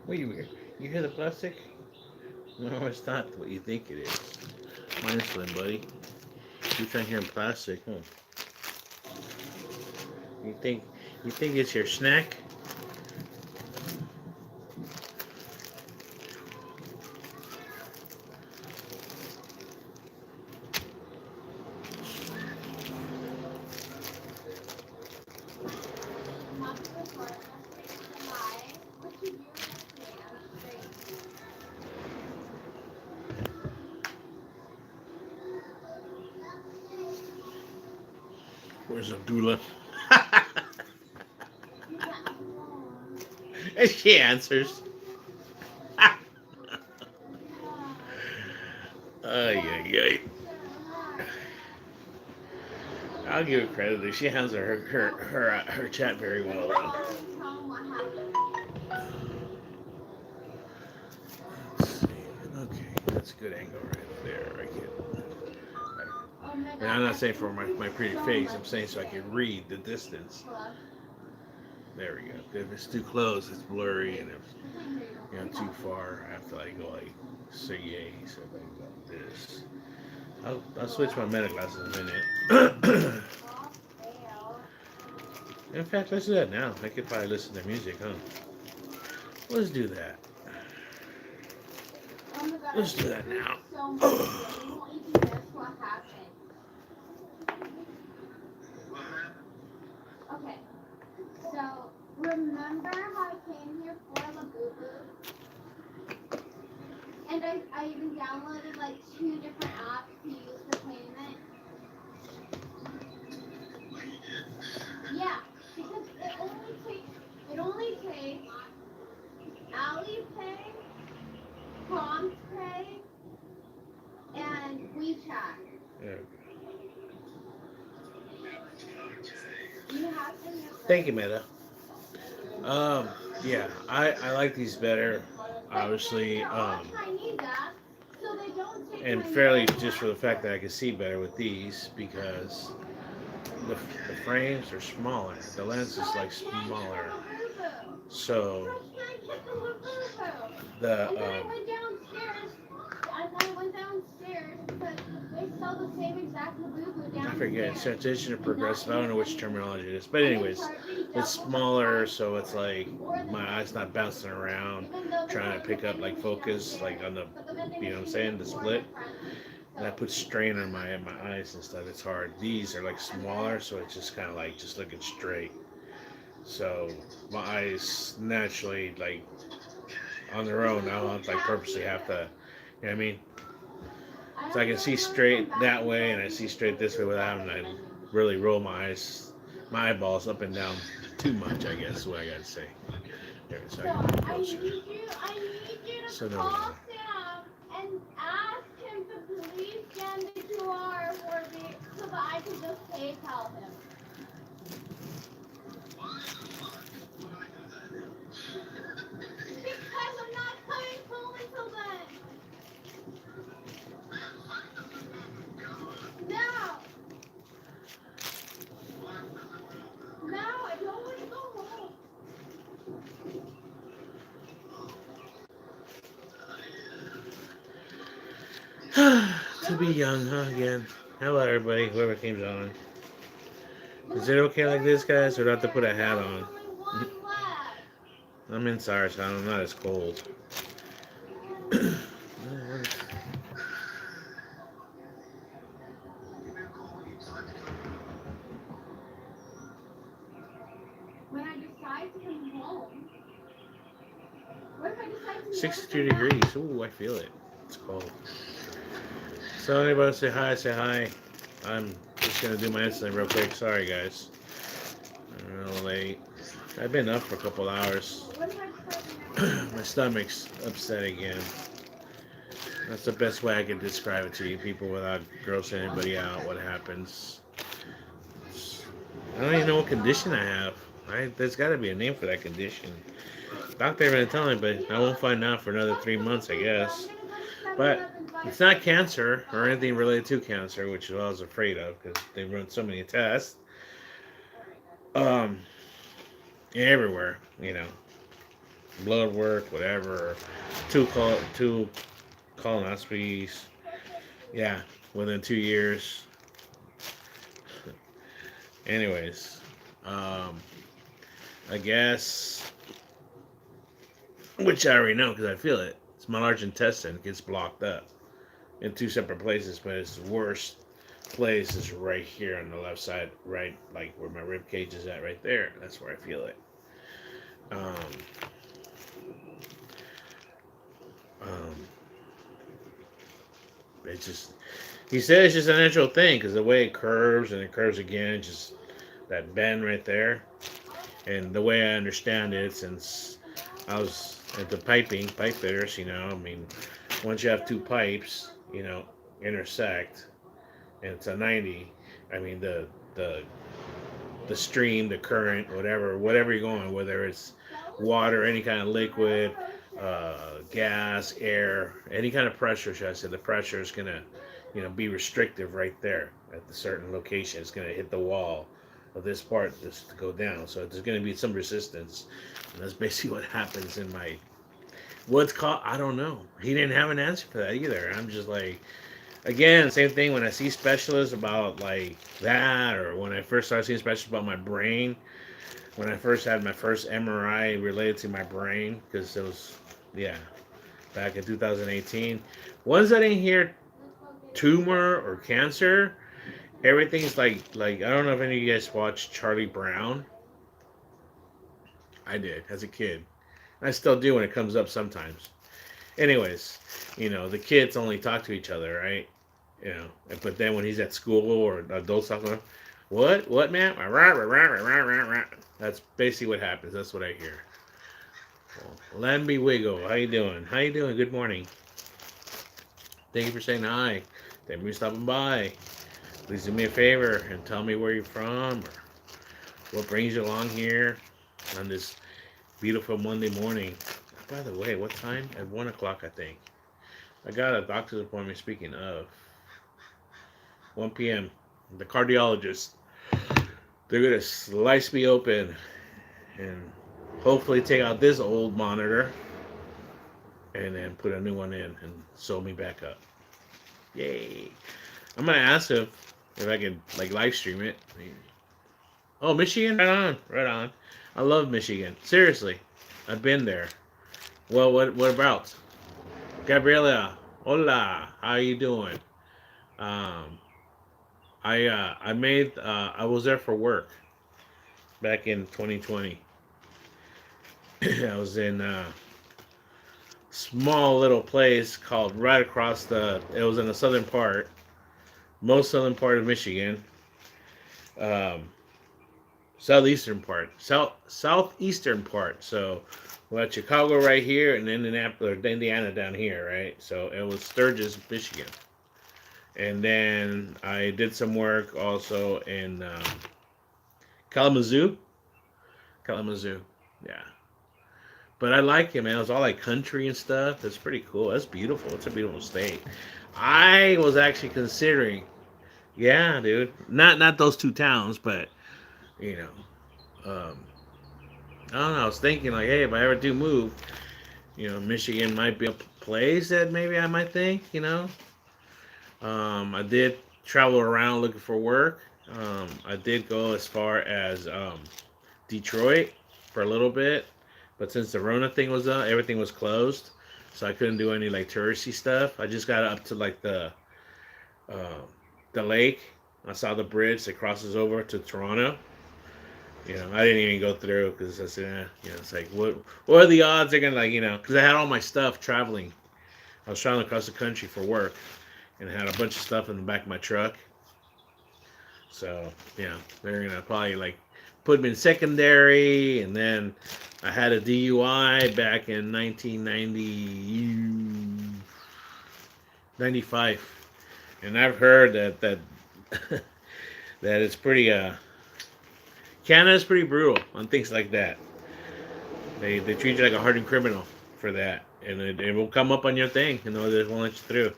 Wait, you hear the plastic? No, it's not what you think it is. Mine's slim, buddy. You trying hearing plastic, huh? You think you think it's your snack? Where's Abdullah? And she answers. Ay, ay, ay. I'll give her credit. She handles her chat very well. Let's see. Okay, that's a good angle right there. I can. And I'm not saying for my pretty face. I'm saying so I can read the distance. There we go. If it's too close, it's blurry, and if too far, I have to like go like say something like this. I'll switch my meta glasses in a minute. In fact, let's do that now. I could probably listen to music, huh? Let's do that. Let's do that now. Okay, so remember how I came here for Labubu? And I even downloaded like 2 different apps to use for payment. Yeah, because it only takes Alipay, Prompt Pay, and WeChat. Yeah. You have to use Thank you, Meta. Yeah, I like these better, obviously, and fairly just for the fact that I can see better with these because the frames are smaller. The lens is like smaller, so the And then I went downstairs because they sell the same exact Labubu I downstairs. forget transition to progressive. I don't know which terminology it is, but anyways, it's smaller, so it's like my eyes not bouncing around, trying to pick up like focus, like on the, you know what I'm saying, the split. And that puts strain on my eyes and stuff. It's hard. These are like smaller, so it's just kind of like just looking straight. So my eyes naturally like on their own. I don't like purposely have to. You know what I mean? So I can see straight that way, and I see straight this way without having to really roll my eyeballs up and down too much. I guess is what I gotta say. There, so I can get I closer. need you So to there we call go. Sam and ask him to please send the QR for me so that I can just PayPal him. Because I'm not coming home until then. No. No, I don't want to go home. To be young, huh? Again. Hello, everybody. Whoever came on. Is it okay like this, guys, or do I have to put a hat on? Only one left. I'm in Saratown. I'm not as cold. When I decide to come home, what if I decide to 62 never come back? degrees. Ooh, I feel it. It's cold. So anybody say hi, say hi. I'm just gonna do my insulin real quick. Sorry guys. I'm a little late. I've been up for a couple hours. What if I decide to never come My back? stomach's upset again. That's the best way I can describe it to you people without grossing anybody out. What happens? I don't even know what condition I have. There's got to be a name for that condition. Doctor ain't gonna tell me, but I won't find out for another 3 months, I guess. But it's not cancer or anything related to cancer, which I was afraid of because they run so many tests. Um, everywhere, you know. blood work, whatever. Two colonoscopies. Yeah, within 2 years. Anyways, um, I guess, which I already know because I feel it. It's my large intestine gets blocked up in two separate places, but it's the worst place is right here on the left side, right, like where my rib cage is at, right there. That's where I feel it. Um, um, it's just he said it's just a natural thing because the way it curves and it curves again, just that bend right there. And the way I understand it, since I was at the pipe fitters, I mean, once you have two pipes, intersect, and it's a 90. I mean, the stream, the current, whatever you're going, whether it's water, any kind of liquid, gas, air, any kind of pressure, should I say, the pressure is gonna, be restrictive right there at the certain location. It's gonna hit the wall of this part just to go down. So there's gonna be some resistance, and that's basically what happens in my what's called. I don't know. He didn't have an answer for that either. I'm just like, again, same thing when I see specialists about like that, or when I first started seeing specialists about my brain. When I first had my first MRI related to my brain, because it was, yeah, back in 2018. Ones that didn't hear tumor or cancer, everything's like I don't know if any of you guys watched Charlie Brown. I did as a kid. I still do when it comes up sometimes. Anyways, the kids only talk to each other, right? But then when he's at school or adults talking, what, man? That's basically what happens. That's what I hear. Well, Lanby Wiggle, how you doing? How you doing? Good morning. Thank you for saying hi. Thank you for stopping by. Please do me a favor and tell me where you're from or what brings you along here on this beautiful Monday morning. By the way, what time? At 1 o'clock, I think. I got a doctor's appointment, speaking of. 1 p.m. The cardiologist. They're going to slice me open and hopefully take out this old monitor and then put a new one in and sew me back up. Yay. I'm going to ask him if I can like live stream it. Oh, Michigan? Right on. Right on. I love Michigan. Seriously. I've been there. Well, what about? Gabriela, hola. How you doing? Um, I was there for work back in 2020. I was in a small little place called right across it was in the southern part, most southern part of Michigan, um, southeastern part. So we had Chicago right here and Indianapolis, or Indiana down here, right? So it was Sturgis, Michigan. And then I did some work also in Kalamazoo. Kalamazoo, yeah. But I like it, man. It was all like country and stuff. It's pretty cool. That's beautiful. It's a beautiful state. I was actually considering, yeah, dude. Not those two towns, but you um, I don't know. I was thinking like, hey, if I ever do move, Michigan might be a place that maybe I might think, I did travel around looking for work. I did go as far as Detroit for a little bit, but since the Rona thing was up, everything was closed, so I couldn't do any like touristy stuff. I just got up to like uh, the lake. I saw the bridge that crosses over to Toronto. I didn't even go through because I said, it's like what are the odds they're gonna like, because I had all my stuff traveling. I was traveling across the country for work, and I had a bunch of stuff in the back of my truck. So, they're gonna probably like put me in secondary, and then I had a DUI back in 1995, and I've heard that that it's pretty Canada's pretty brutal on things like that. They treat you like a hardened criminal for that, and it will come up on your thing, they won't let you through.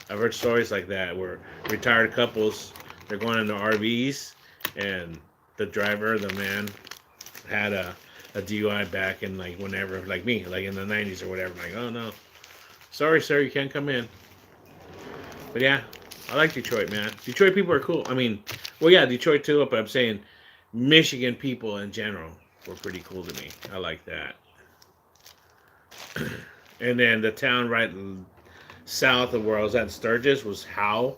I've heard stories like that where retired couples, they're going into RVs, and the driver, the man, had a a DUI back in like whenever, like me, like in the 90s or whatever. I'm like, oh no, sorry, sir, you can't come in. But yeah, I like Detroit, man. Detroit people are cool. I mean, well, yeah, Detroit too, but I'm saying Michigan people in general were pretty cool to me. I like that. And then the town right south of where I was at in Sturgis was Howe.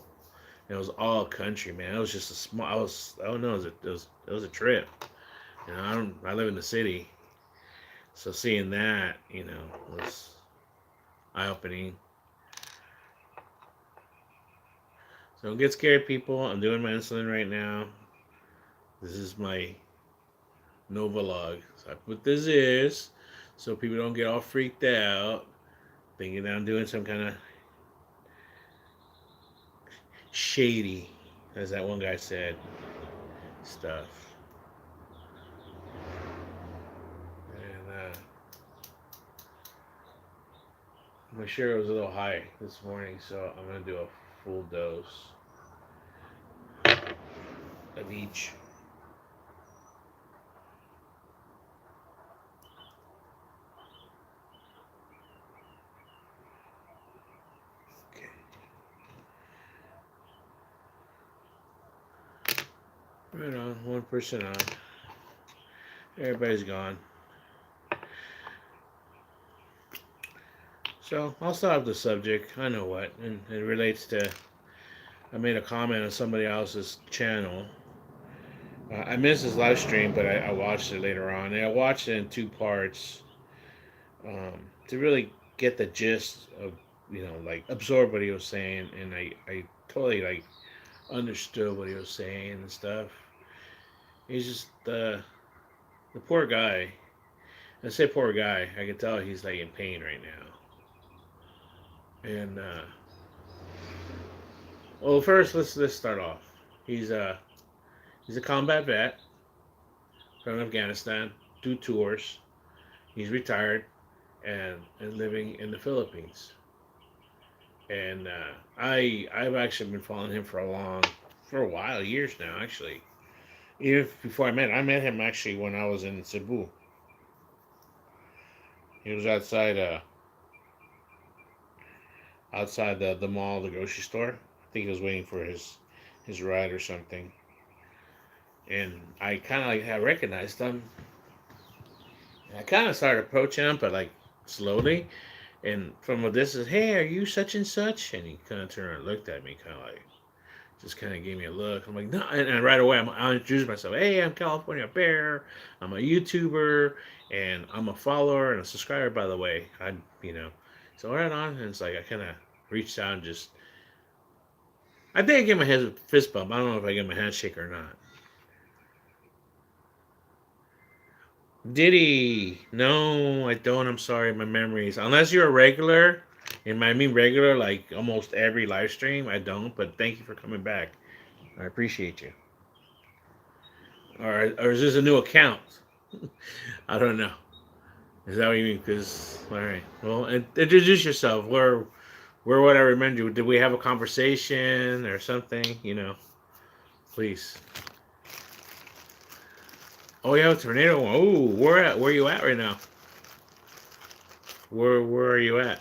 And it was all country, man. It was just a small. I don't know. It was a trip. You know, I live in the city, so seeing that, was eye opening. So don't get scared, people. I'm doing my insulin right now. This is my Nova log. So I put this is so people don't get all freaked out, thinking that I'm doing some kind of shady, as that one guy said, stuff. And my sugar was a little high this morning, so I'm gonna do a full dose of each. Okay. Right on, 1% on. Everybody's gone. So I'll start the subject. I know what, and it relates to. I made a comment on somebody else's channel. I missed his live stream, but I watched it later on, and I watched it in two parts to really get the gist of, like absorb what he was saying, and I totally like understood what he was saying and stuff. He's just the poor guy. I say poor guy. I can tell he's like in pain right now. And well, first let's start off. He's a he's a combat vet from Afghanistan. Do tours. He's retired and living in the Philippines. And I've actually been following him for a while, years now actually. Even before I met him actually when I was in Cebu. He was outside the mall, the grocery store. I think he was waiting for his ride or something. And I kind of like had recognized him. And I kind of started approaching him, but like slowly. And from a distance, hey, are you such and such? And he kind of turned around and looked at me, kind of like, just kind of gave me a look. I'm like, no. And right away, I introduced myself. Hey, I'm California Bear. I'm a YouTuber, and I'm a follower and a. By the way, So right on, and it's like I kind of reached out and just. I think I gave him a fist bump. I don't know if I gave him a handshake or not. Did he? No, I don't. I'm sorry, my memories. Unless you're a regular, and I mean regular, like almost every live stream, I don't. But thank you for coming back. I appreciate you. Or is this a new account? I don't know. Is that what you mean? Because all right. Well, introduce yourself. Where would I remember you? Did we have a conversation or something? Please. Oh yeah, tornado. Oh, where you at right now? Where are you at?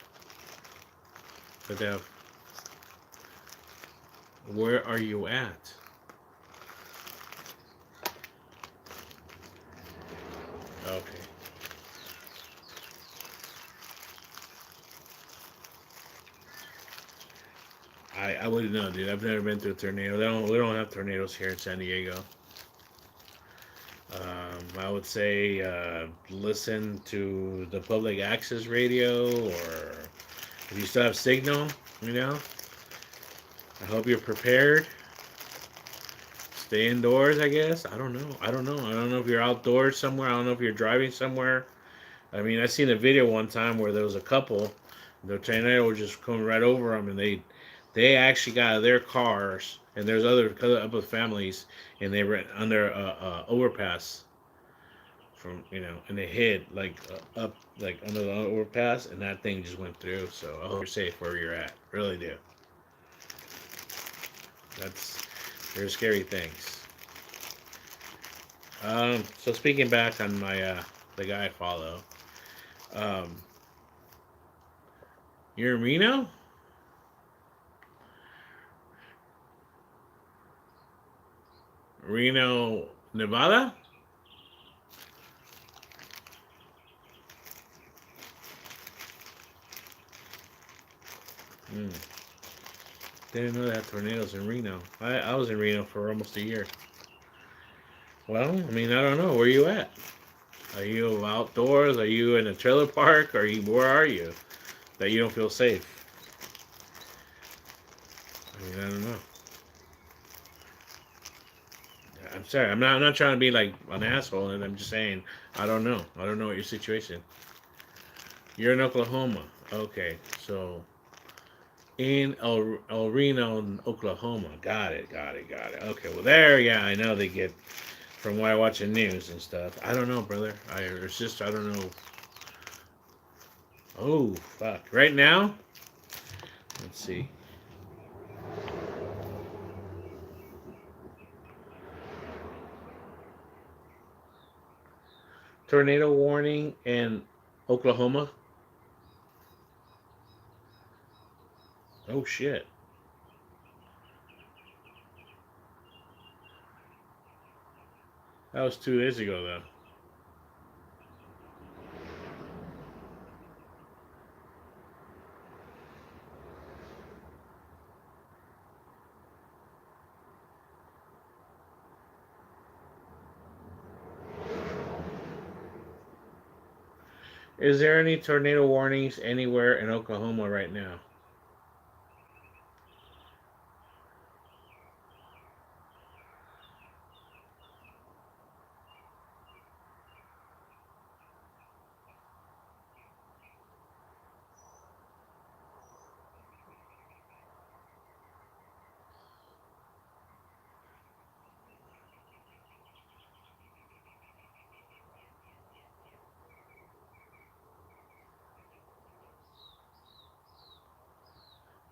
Where are you at? Okay. I wouldn't know, dude. I've never been through a tornado. We don't have tornadoes here in San Diego. I would say listen to the public access radio, or if you still have signal, you know. I hope you're prepared. Stay indoors, I guess. I don't know. I don't know. I don't know if you're outdoors somewhere. I don't know if you're driving somewhere. I mean, I seen a video one time where there was a couple. The tornado was just coming right over them, and they actually got out of their cars, and there's other families, and they were under a overpass and they hid like up like under the overpass, and that thing just went through. So I hope you're safe where you're at. Really do. They're scary things. So speaking back on my the guy I follow. Um, you're in Reno? Reno, Nevada? Hmm. Didn't know they had tornadoes in Reno. I was in Reno for almost a year. Well, I mean, I don't know. Where you at? Are you outdoors? Are you in a trailer park? Where are you? That you don't feel safe? I mean, I don't know. I'm sorry. I'm not trying to be like an asshole, and I'm just saying I don't know. I don't know what your situation. You're in Oklahoma. Okay, so in El Reno, Oklahoma. Got it. Got it. Got it. Okay. Well, there. Yeah, I know they get from what I watch the news and stuff. I don't know, brother. It's just I don't know. Oh fuck! Right now, let's see. Tornado warning in Oklahoma. Oh shit! That was 2 days ago, though. Is there any tornado warnings anywhere in Oklahoma right now?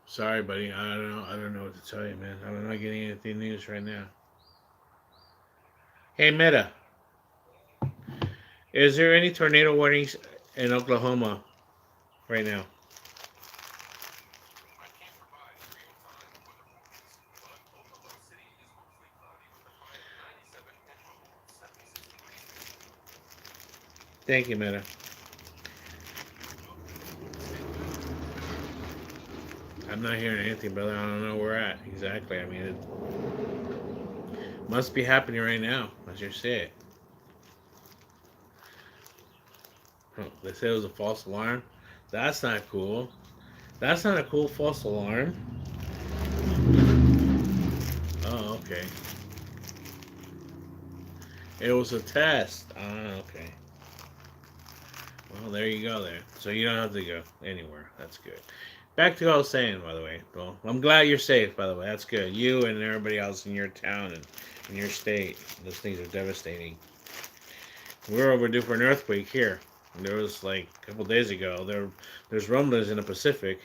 Sorry, buddy. I don't know. I don't know what to tell you, man. I'm not getting anything news right now. Hey, Meta, is there any tornado warnings in Oklahoma right now? Thank you, Meta. I'm not hearing anything, brother. I don't know where we're at exactly. I mean, it must be happening right now, as you say it. Oh, they said it was a false alarm. That's not cool. That's not a cool false alarm. Oh, okay. It was a test. Ah, okay. Well, there you go there. So you don't have to go anywhere. That's good. Back to what I was saying, by the way. Well, I'm glad you're safe, by the way. That's good. You and everybody else in your town and in your state. Those things are devastating. We're overdue for an earthquake here. There was like a couple days ago. There's rumblings in the Pacific.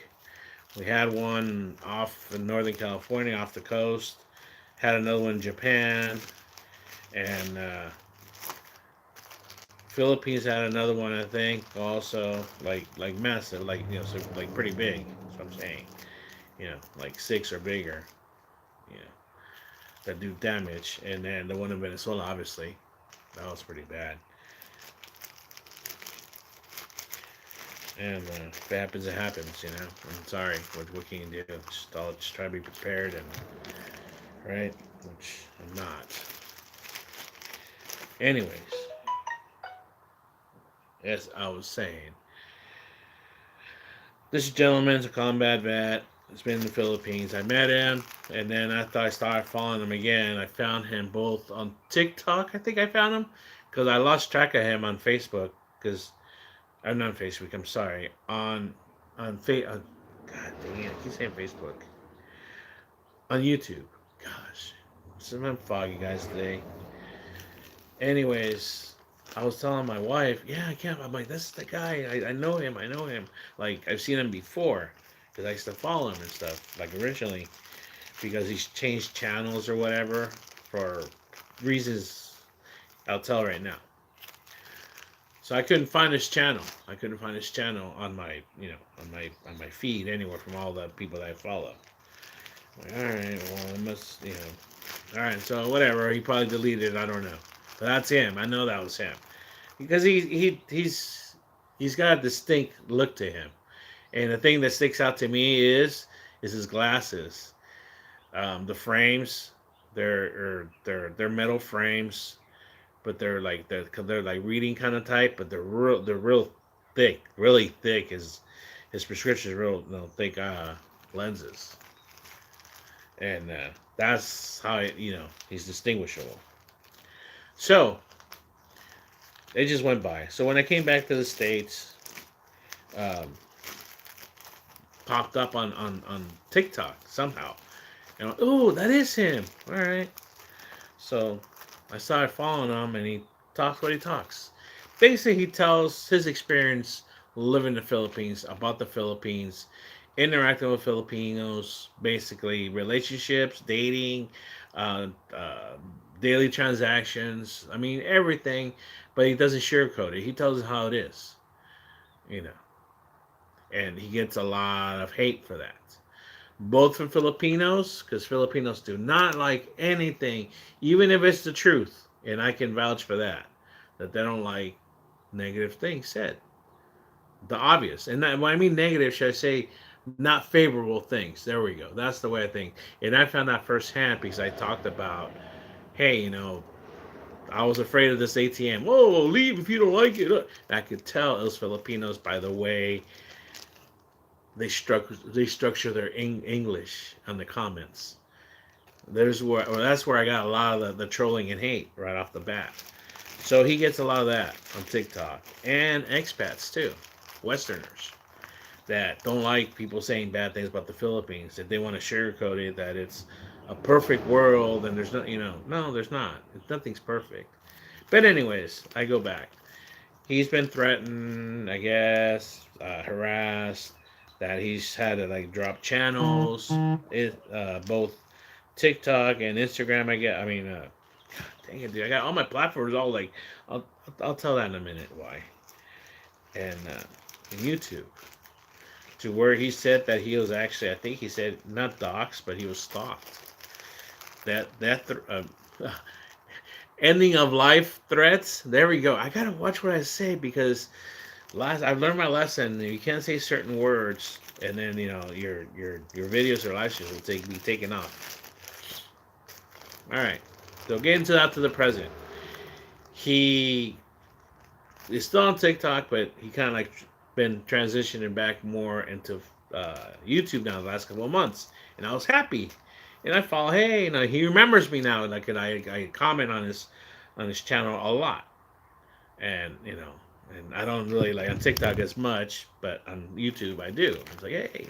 We had one off in Northern California, off the coast. Had another one in Japan, and Philippines had another one, I think, also like massive, like so like pretty big. That's what I'm saying. Like six or bigger. You know, that do damage, and then the one in Venezuela, obviously, that was pretty bad. And if it happens, it happens. I'm sorry. What can you do? I'll just try to be prepared and right, which I'm not. Anyways, as I was saying, this gentleman's a combat vet. He's been in the Philippines. I met him, and then after I started following him again, I found him both on TikTok. I think I found him because I lost track of him on Facebook. Because I'm not on Facebook. I'm sorry. God dang it! I keep saying Facebook. On YouTube. Gosh, I'm foggy guys today. Anyways, I was telling my wife, yeah, I can't. I'm like, this is the guy. I know him. I know him. Like, I've seen him before because I used to follow him and stuff. Like, originally, because he's changed channels or whatever for reasons I'll tell right now. So I couldn't find his channel. I couldn't find his channel on my, on my feed anywhere from all the people that I follow. Like, all right, well, I must, all right. So whatever, he probably deleted it. I don't know, but that's him. I know that was him because he's got a distinct look to him. And the thing that sticks out to me is his glasses. The frames, they're metal frames, but they're like reading kind of type, but they're real thick, really thick. His prescription is real, thick lenses, and that's how he's distinguishable. So they just went by. So when I came back to the states, um, popped up on TikTok somehow. Oh, that is him. All right. So I started following him, and he talks what he talks. Basically, he tells his experience living in the Philippines, about the Philippines, interacting with Filipinos, basically relationships, dating, uh, uh, daily transactions. I mean, everything, but he doesn't sugarcoat it. He tells us how it is, you know, and he gets a lot of hate for that. Both from Filipinos, because Filipinos do not like anything, even if it's the truth, and I can vouch for that, that they don't like negative things said. The obvious, and that, when I mean negative, should I say not favorable things? There we go. That's the way I think, and I found that firsthand because I talked about, hey, I was afraid of this ATM. Whoa, leave if you don't like it. And I could tell it was Filipinos by the way they structure their English on the comments. That's where I got a lot of the trolling and hate right off the bat. So he gets a lot of that on TikTok and expats too, Westerners that don't like people saying bad things about the Philippines. That they want to sugarcoat it, that it's a perfect world, and there's no, there's not. Nothing's perfect. But anyways, I go back. He's been threatened, I guess, harassed. That he's had to like drop channels, both TikTok and Instagram. Dang it, dude! I got all my platforms all like. I'll tell that in a minute why. And YouTube, to where he said that he was actually, I think he said not doxxed, but he was stalked. Ending of life threats. There we go. I gotta watch what I say because I've learned my lesson. You can't say certain words, and then your videos or live streams will be taken off. All right. So getting to the present, he is still on TikTok, but he kind of like been transitioning back more into YouTube now the last couple of months, and I was happy. And I follow. Hey, he remembers me now. Like, and I comment on his channel a lot, and and I don't really like on TikTok as much, but on YouTube I do. It's like, hey,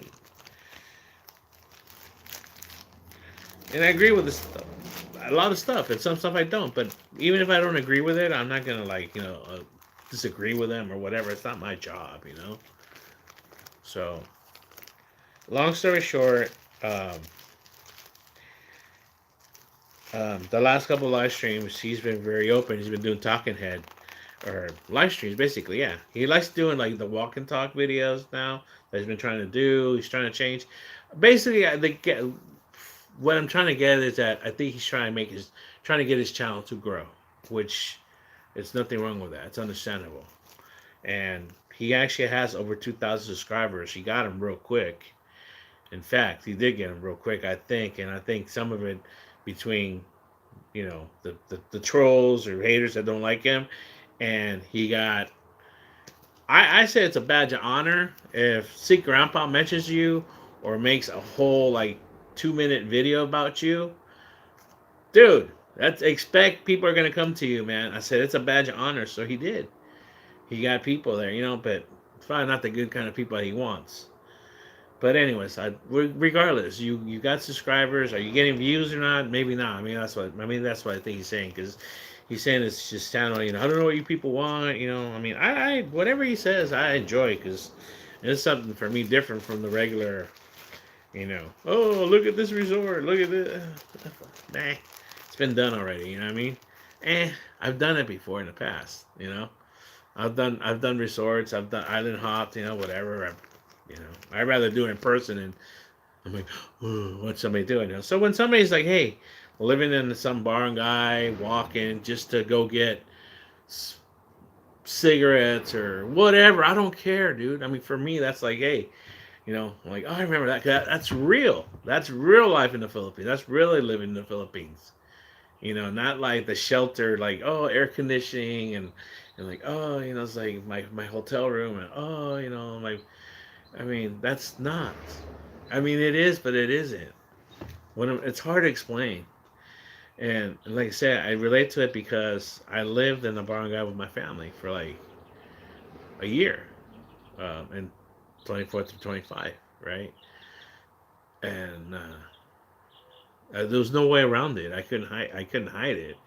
and I agree with this a lot of stuff, and some stuff I don't. But even if I don't agree with it, I'm not gonna disagree with them or whatever. It's not my job. So, long story short, the last couple of live streams, he's been very open. He's been doing talking head or live streams, basically. Yeah, he likes doing like the walk and talk videos now that he's been trying to do. He's trying to change. Basically, what I'm trying to get is that I think he's trying to get his channel to grow, which there's nothing wrong with that. It's understandable, and he actually has over 2,000 subscribers. He got them real quick. In fact, he did get them real quick, I think, and I think some of it between the trolls or haters that don't like him, and he got. I say it's a badge of honor if Seek Grandpa mentions you or makes a whole like 2-minute video about you, dude. That's expect people are gonna come to you, man. I said it's a badge of honor, so he did. He got people there, but it's probably not the good kind of people he wants. But anyways, regardless, you got subscribers. Are you getting views or not? Maybe not. That's what I think he's saying, because he's saying it's just channel. I don't know what you people want. I whatever he says, I enjoy, because it's something for me different from the regular. Oh, look at this resort. Look at this. Nah, it's been done already. You know what I mean? I've done it before in the past. I've done resorts. I've done island hops. Whatever. I'd rather do it in person. And I'm like, oh, what's somebody doing? So when somebody's like, hey, living in some barangay, walking just to go get cigarettes or whatever, I don't care, dude. I mean, for me, that's like, hey, I'm like, oh, I remember that. That's real. That's real life in the Philippines. That's really living in the Philippines. Not like the shelter, like, oh, air conditioning and like, oh, it's like my hotel room and oh, like, I mean, that's not. I mean, it is, but it isn't. It's hard to explain. And like I said, I relate to it because I lived in the barangay with my family for like a year, in 24 to 25, right? And there was no way around it. I couldn't hide it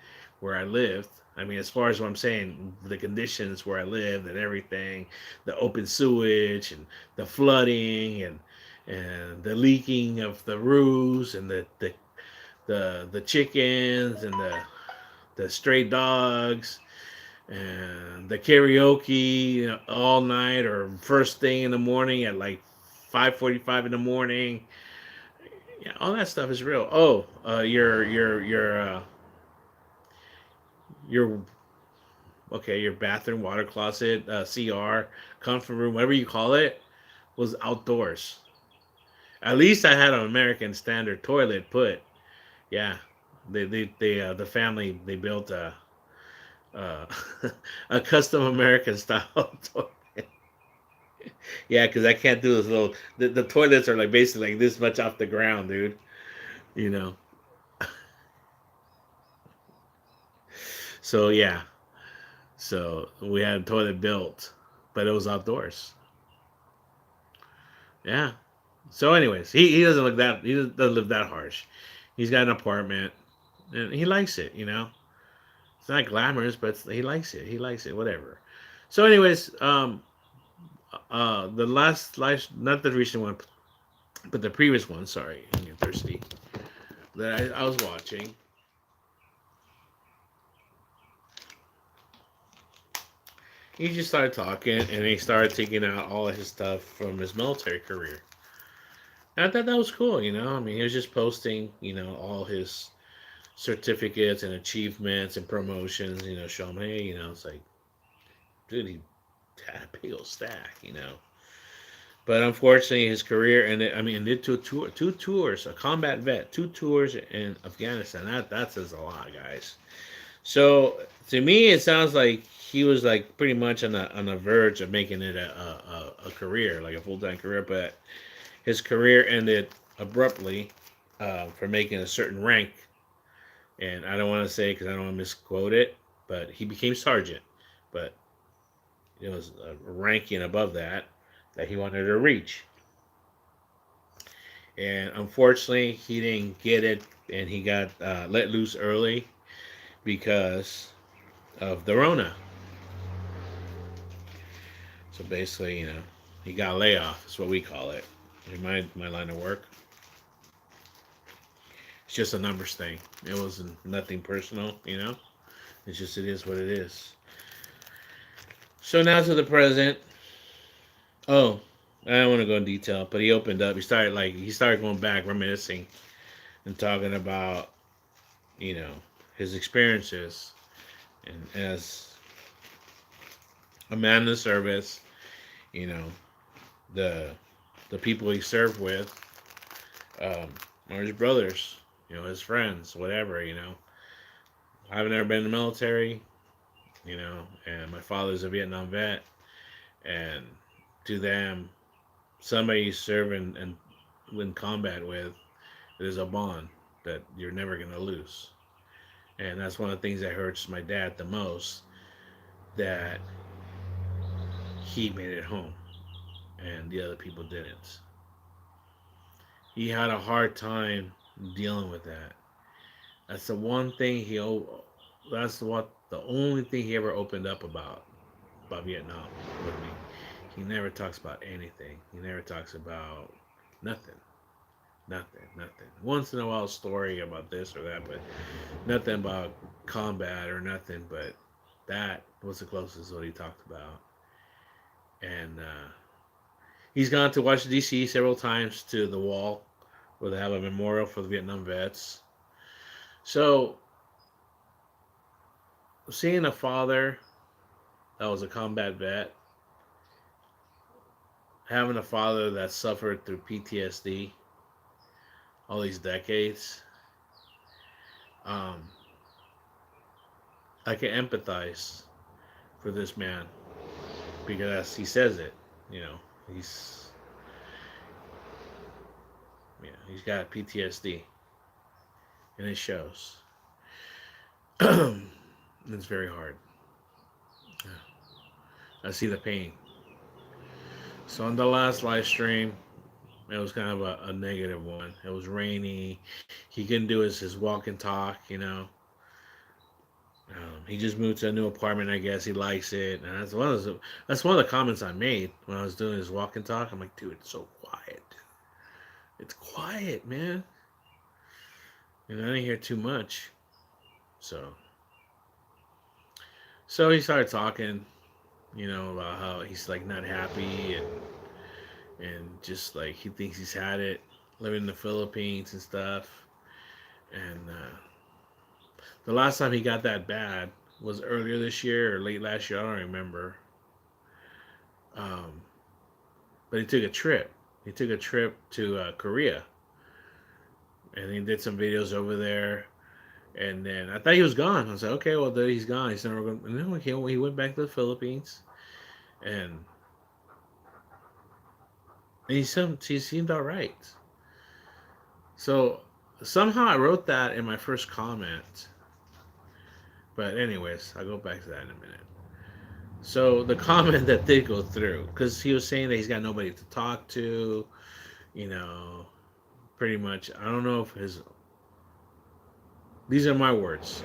where I lived. I mean, as far as what I'm saying, the conditions where I lived and everything, the open sewage and the flooding and the leaking of the roofs and the chickens and the stray dogs and the karaoke, all night or first thing in the morning at like 5:45 in the morning. Yeah, all that stuff is real. Oh, your okay, your bathroom, water closet, CR, comfort room, whatever you call it, was outdoors. At least I had an American standard toilet put. Yeah, the family they built uh, a custom American style toilet. Yeah, because I can't do this little. The toilets are like basically like this much off the ground, dude. You know. So yeah, so we had a toilet built, but it was outdoors. Yeah. So, anyways, he doesn't look that he doesn't live that harsh. He's got an apartment, and he likes it. It's not glamorous, but he likes it. He likes it. Whatever. So, anyways, the last not the recent one, but the previous one. Sorry, I'm getting thirsty. That I was watching. He just started talking, and he started taking out all of his stuff from his military career. And I thought that was cool. I mean, he was just posting, all his certificates and achievements and promotions. Show him, hey, it's like, dude, he had a big old stack. But unfortunately, his career ended. I mean, did two tours, a combat vet, two tours in Afghanistan. That says a lot, guys. So to me, it sounds like he was like pretty much on the verge of making it a career, like a full time career. But his career ended abruptly for making a certain rank, and I don't want to say because I don't want to misquote it, but he became sergeant. But it was a ranking above that he wanted to reach, and unfortunately, he didn't get it, and he got let loose early because of the Rona. So basically, he got a layoff. Is what we call it. In my line of work, it's just a numbers thing. It wasn't nothing personal. It's just it is what it is. So now to the present. Oh, I don't want to go in detail, but he opened up. He started going back, reminiscing and talking about you know his experiences and as a man in the service. You know the the people he served with, um, or his brothers, his friends, whatever. I've never been in the military. And my father's a Vietnam vet, and to them, somebody you serve and in combat with, there's a bond that you're never gonna lose. And that's one of the things that hurts my dad the most, that he made it home and the other people didn't. He had a hard time dealing with that. That's the one thing that's what the only thing he ever opened up about Vietnam with me. He never talks about anything. He never talks about nothing. Nothing, nothing. Once in a while, a story about this or that, but nothing about combat or nothing. But That was the closest what he talked about. And he's gone to Washington D.C. several times to the wall where they have a memorial for the Vietnam vets. So seeing a father that was a combat vet, having a father that suffered through PTSD all these decades, um, I can empathize for this man because he says it. You know, he's yeah, he's got PTSD, and it shows. It's very hard. I see the pain. So on the last live stream, it was kind of a negative one. It was rainy. He couldn't do his walk and talk. He just moved to a new apartment. I guess he likes it, and that's one of the comments I made when I was doing his walk and talk. I'm like, dude, it's so quiet. It's quiet, man. And I didn't hear too much. So he started talking, about how he's like not happy and just like he thinks he's had it living in the Philippines and stuff. And the last time he got that bad was earlier this year or late last year. I don't remember. Um, but he took a trip. He took a trip to Korea, and he did some videos over there. And then I thought he was gone. I was like, okay, well, then he's gone. He's never going. No, he went back to the Philippines, and he seemed all right. So somehow I wrote that in my first comment. But anyways, I'll go back to that in a minute. So the comment that did go through, because he was saying that he's got nobody to talk to, you know, pretty much. I don't know if his. These are my words.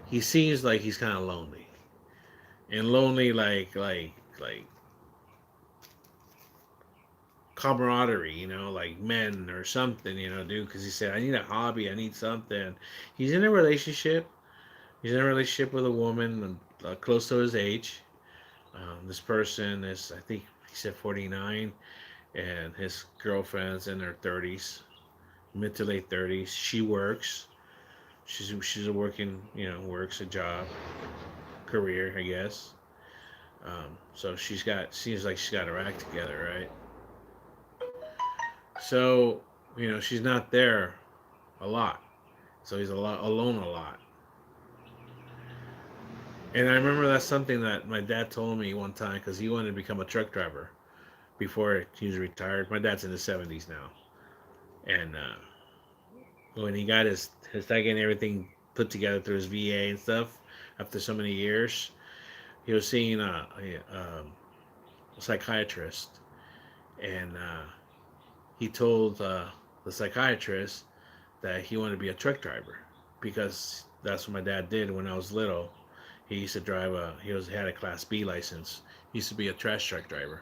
He seems like he's kind of lonely, and lonely like camaraderie, like men or something, dude. Because he said, I need a hobby, I need something. He's in a relationship. He's in a relationship with a woman close to his age. This person is, I think he said 49, and his girlfriend's in her 30s, mid to late 30s. She works. She's a working, works a job, career, I guess. So seems like she's got her act together, right? So, she's not there a lot. So he's alone a lot. And I remember that's something that my dad told me one time because he wanted to become a truck driver before he was retired. My dad's in his 70s now. And when he got his tag and everything put together through his VA and stuff, after so many years, he was seeing a psychiatrist. And he told the psychiatrist that he wanted to be a truck driver because that's what my dad did when I was little. He used to drive had a Class B license. He used to be a trash truck driver.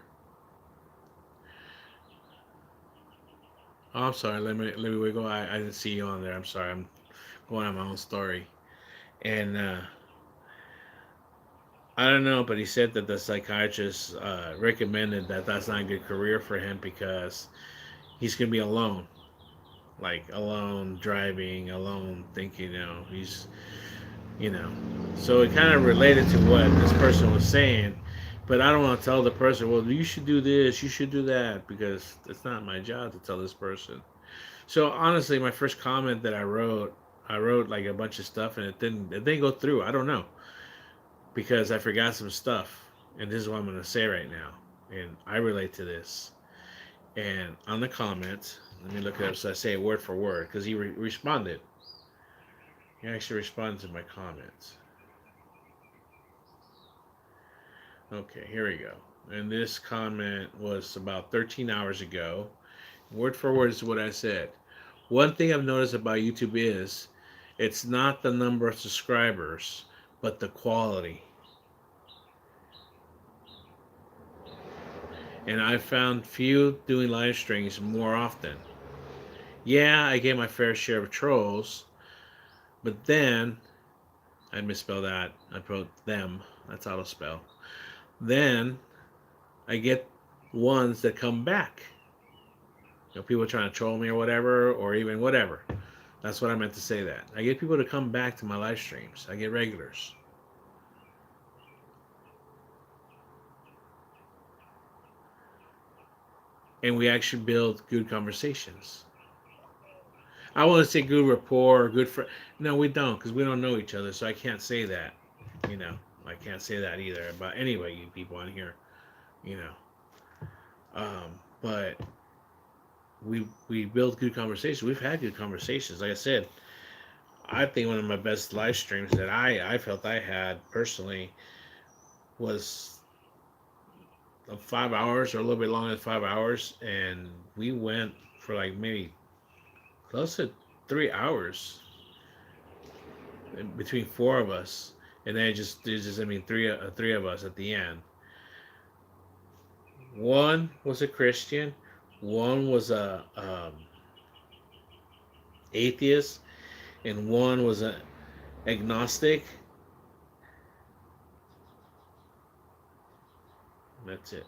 Oh, I'm sorry. Let me wiggle. I didn't see you on there. I'm sorry. I'm going on my own story. And I don't know, but he said that the psychiatrist recommended that that's not a good career for him because he's gonna be alone, like alone driving, alone thinking. You know. So it kind of related to what this person was saying, but I don't want to tell the person, well, you should do this, you should do that, because it's not my job to tell this person. So honestly, my first comment that I wrote like a bunch of stuff, and it didn't go through. I don't know because I forgot some stuff, and this is what I'm gonna say right now, and I relate to this. And on the comments, let me look it up so I say it word for word because he responded. He actually responded to my comments. Okay, here we go. And this comment was about 13 hours ago. Word for word is what I said. One thing I've noticed about YouTube is it's not the number of subscribers, but the quality. And I found few doing live streams more often. Yeah, I get my fair share of trolls, but then I misspelled that. I wrote them. That's how to spell. Then I get ones that come back. People trying to troll me or whatever, or even whatever. That's what I meant to say that. I get people to come back to my live streams. I get regulars. And we actually build good conversations. I want to say good rapport, good friend. No, we don't, because we don't know each other, so I can't say that. You know, I can't say that either. But anyway, you people on here, you know. But we build good conversations. We've had good conversations. Like I said, I think one of my best live streams that I felt I had personally was 5 hours or a little bit longer than 5 hours, and we went for like maybe close to 3 hours between four of us, and then it just I mean three of us at the end. One was a Christian, one was a atheist, and one was a agnostic. That's it.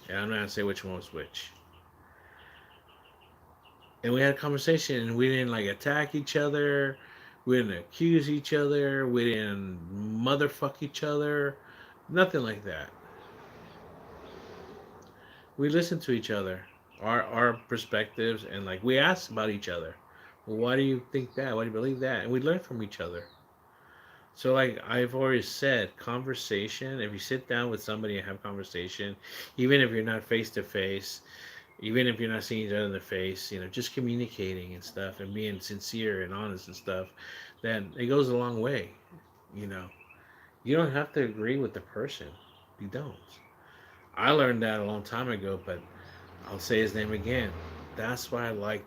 And I'm not gonna say which one was which. And we had a conversation, and we didn't like attack each other. We didn't accuse each other. We didn't motherfuck each other. Nothing like that. We listened to each other, our perspectives, and like we asked about each other. Well, why do you think that? Why do you believe that? And we learned from each other. So like I've always said, conversation. If you sit down with somebody and have conversation, even if you're not face to face, even if you're not seeing each other in the face, just communicating and stuff and being sincere and honest and stuff, then it goes a long way. You know, you don't have to agree with the person. You don't. I learned that a long time ago, but I'll say his name again. That's why I like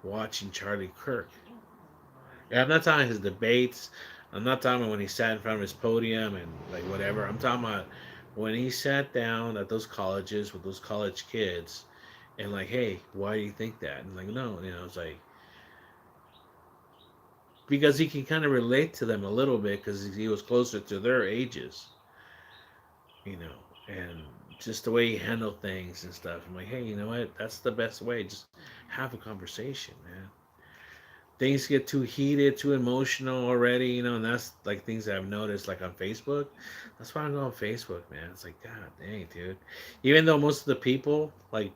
watching Charlie Kirk. Yeah, I'm not talking his debates. I'm not talking about when he sat in front of his podium and like whatever. I'm talking about when he sat down at those colleges with those college kids and like, hey, why do you think that? And like, no, it's like because he can kind of relate to them a little bit because he was closer to their ages, and just the way he handled things and stuff. I'm like, hey, you know what? That's the best way. Just have a conversation, man. Things get too heated, too emotional already, and that's like things that I've noticed, like on Facebook. That's why I go on Facebook, man. It's like, God dang, dude. Even though most of the people like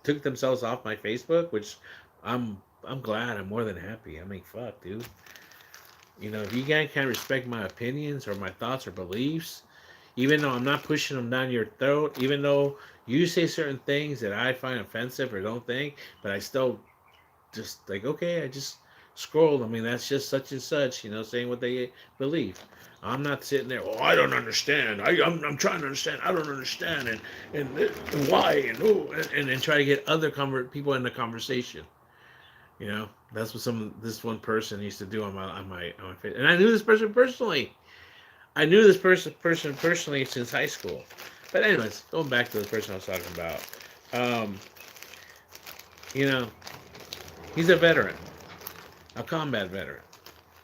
took themselves off my Facebook, which I'm glad. I'm more than happy. I mean, fuck, dude. If you guys can't respect my opinions or my thoughts or beliefs, even though I'm not pushing them down your throat, even though you say certain things that I find offensive or don't think, but I still just like, okay, I just scrolled. I mean, that's just such and such, saying what they believe. I'm not sitting there, oh, I don't understand. I'm trying to understand. I don't understand. And why? And, oh, and try to get other people in the conversation. That's what this one person used to do on my face. And I knew this person personally. I knew this person personally since high school. But anyways, going back to the person I was talking about. Um, you know, he's a veteran, a combat veteran.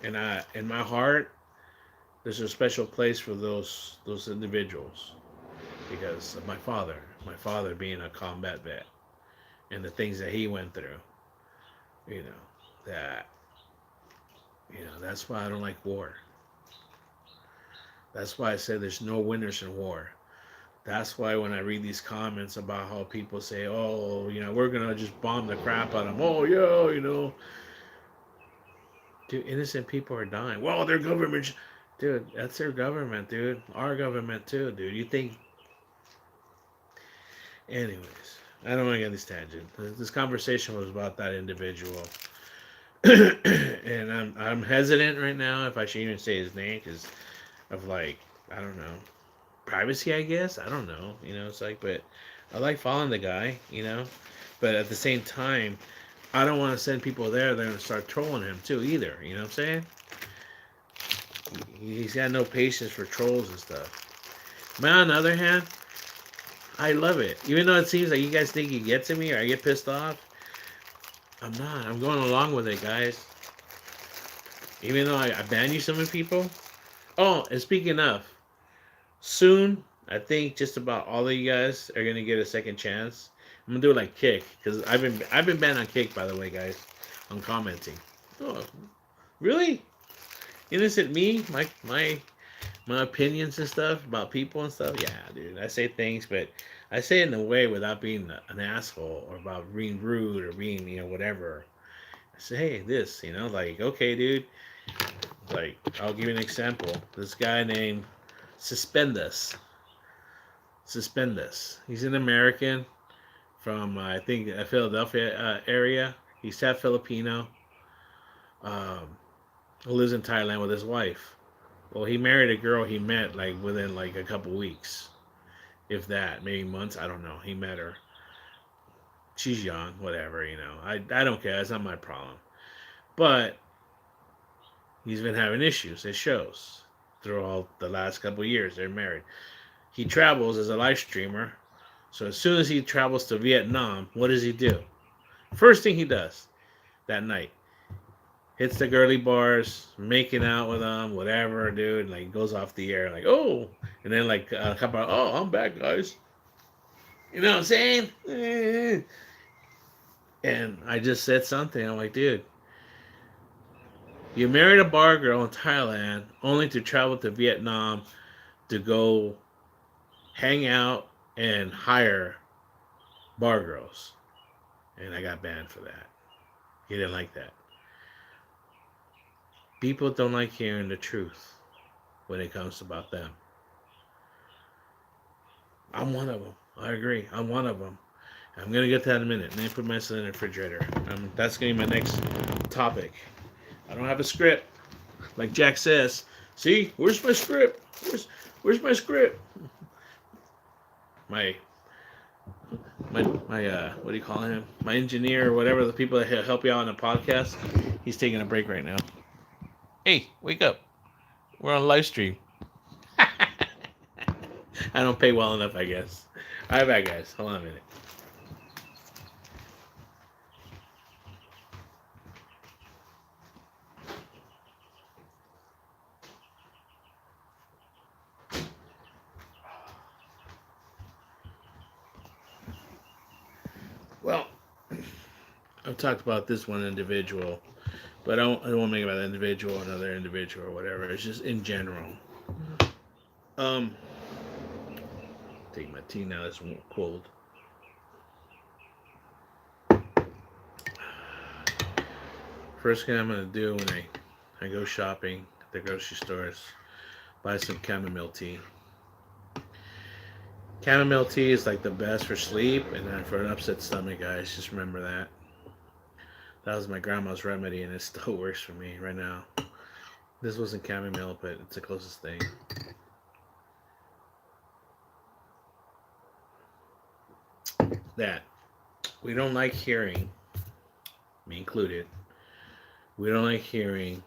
And in my heart, there's a special place for those individuals because of my father being a combat vet and the things that he went through. You know that that's why I don't like war. That's why I said there's no winners in war. That's why when I read these comments about how people say, "Oh, we're gonna just bomb the crap out of them," oh yeah, dude, innocent people are dying. Well, their government, dude, that's their government, dude. Our government too, dude. You think? Anyways, I don't want to get this tangent. This conversation was about that individual, and I'm hesitant right now if I should even say his name because of like I don't know privacy. I guess I don't know. It's like, but I like following the guy. But at the same time, I don't want to send people there. They're gonna start trolling him too either. You know what I'm saying? He's got no patience for trolls and stuff. But on the other hand, I love it. Even though it seems like you guys think you get to me or I get pissed off, I'm not. I'm going along with it, guys. Even though I ban you some of people. Oh, and speaking of, soon, I think just about all of you guys are gonna get a second chance. I'm gonna do it like Kick, because I've been banned on Kick, by the way, guys, on commenting. Oh, really? Innocent me? My opinions and stuff about people and stuff. Yeah, dude, I say things, but I say it in a way without being an asshole or about being rude or being whatever. I say, hey, this, like, okay, dude. Like, I'll give you an example. This guy named Suspendus. Suspendus. He's an American from I think Philadelphia area. He's half Filipino. Um, who lives in Thailand with his wife. Well, he married a girl he met like within like a couple weeks, if that, maybe months. I don't know. He met her. She's young, whatever. I don't care. That's not my problem. But he's been having issues. It shows through all the last couple years. They're married. He travels as a live streamer. So as soon as he travels to Vietnam, what does he do? First thing he does that night, hits the girly bars, making out with them, whatever, dude. Like goes off the air, like oh, and then like a couple, oh, I'm back, guys. You know what I'm saying? And I just said something. I'm like, dude, you married a bar girl in Thailand only to travel to Vietnam to go hang out and hire bar girls. And I got banned for that. He didn't like that. People don't like hearing the truth when it comes about them. I'm one of them. I agree. I'm one of them. I'm going to get to that in a minute. Let me put myself in the refrigerator. That's going to be my next topic. I don't have a script. Like Jack says, see, where's my script? Where's my script? My what do you call him? My engineer or whatever, the people that help you out on the podcast, he's taking a break right now. Hey, wake up. We're on live stream. I don't pay well enough, I guess. All right, back, guys. Hold on a minute. Well, I've talked about this one individual, but I don't want to make it about that individual or another individual or whatever. It's just in general. Um, take my tea now. It's cold. First thing I'm gonna do when I go shopping at the grocery stores, buy some chamomile tea. Chamomile tea is like the best for sleep and then for an upset stomach, guys. Just remember that. That was my grandma's remedy, and it still works for me right now. This wasn't chamomile, but it's the closest thing. That we don't like hearing, me included, we don't like hearing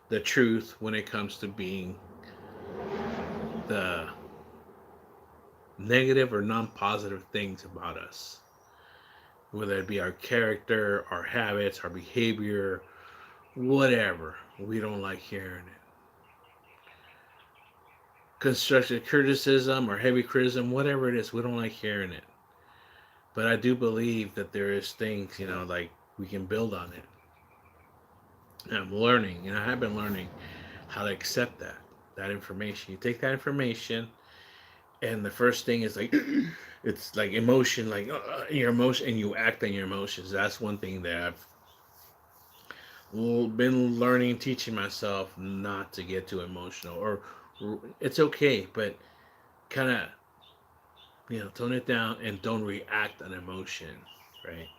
the truth when it comes to being the negative or non-positive things about us. Whether it be our character, our habits, our behavior, whatever. We don't like hearing it. Constructive criticism or heavy criticism, whatever it is, we don't like hearing it. But I do believe that there is things, like we can build on it. And I'm learning, I have been learning how to accept that information. You take that information, and the first thing is like, it's like emotion, like your emotion, and you act on your emotions. That's one thing that I've been learning, teaching myself not to get too emotional. Or it's okay, but kind of, tone it down and don't react on emotion, right?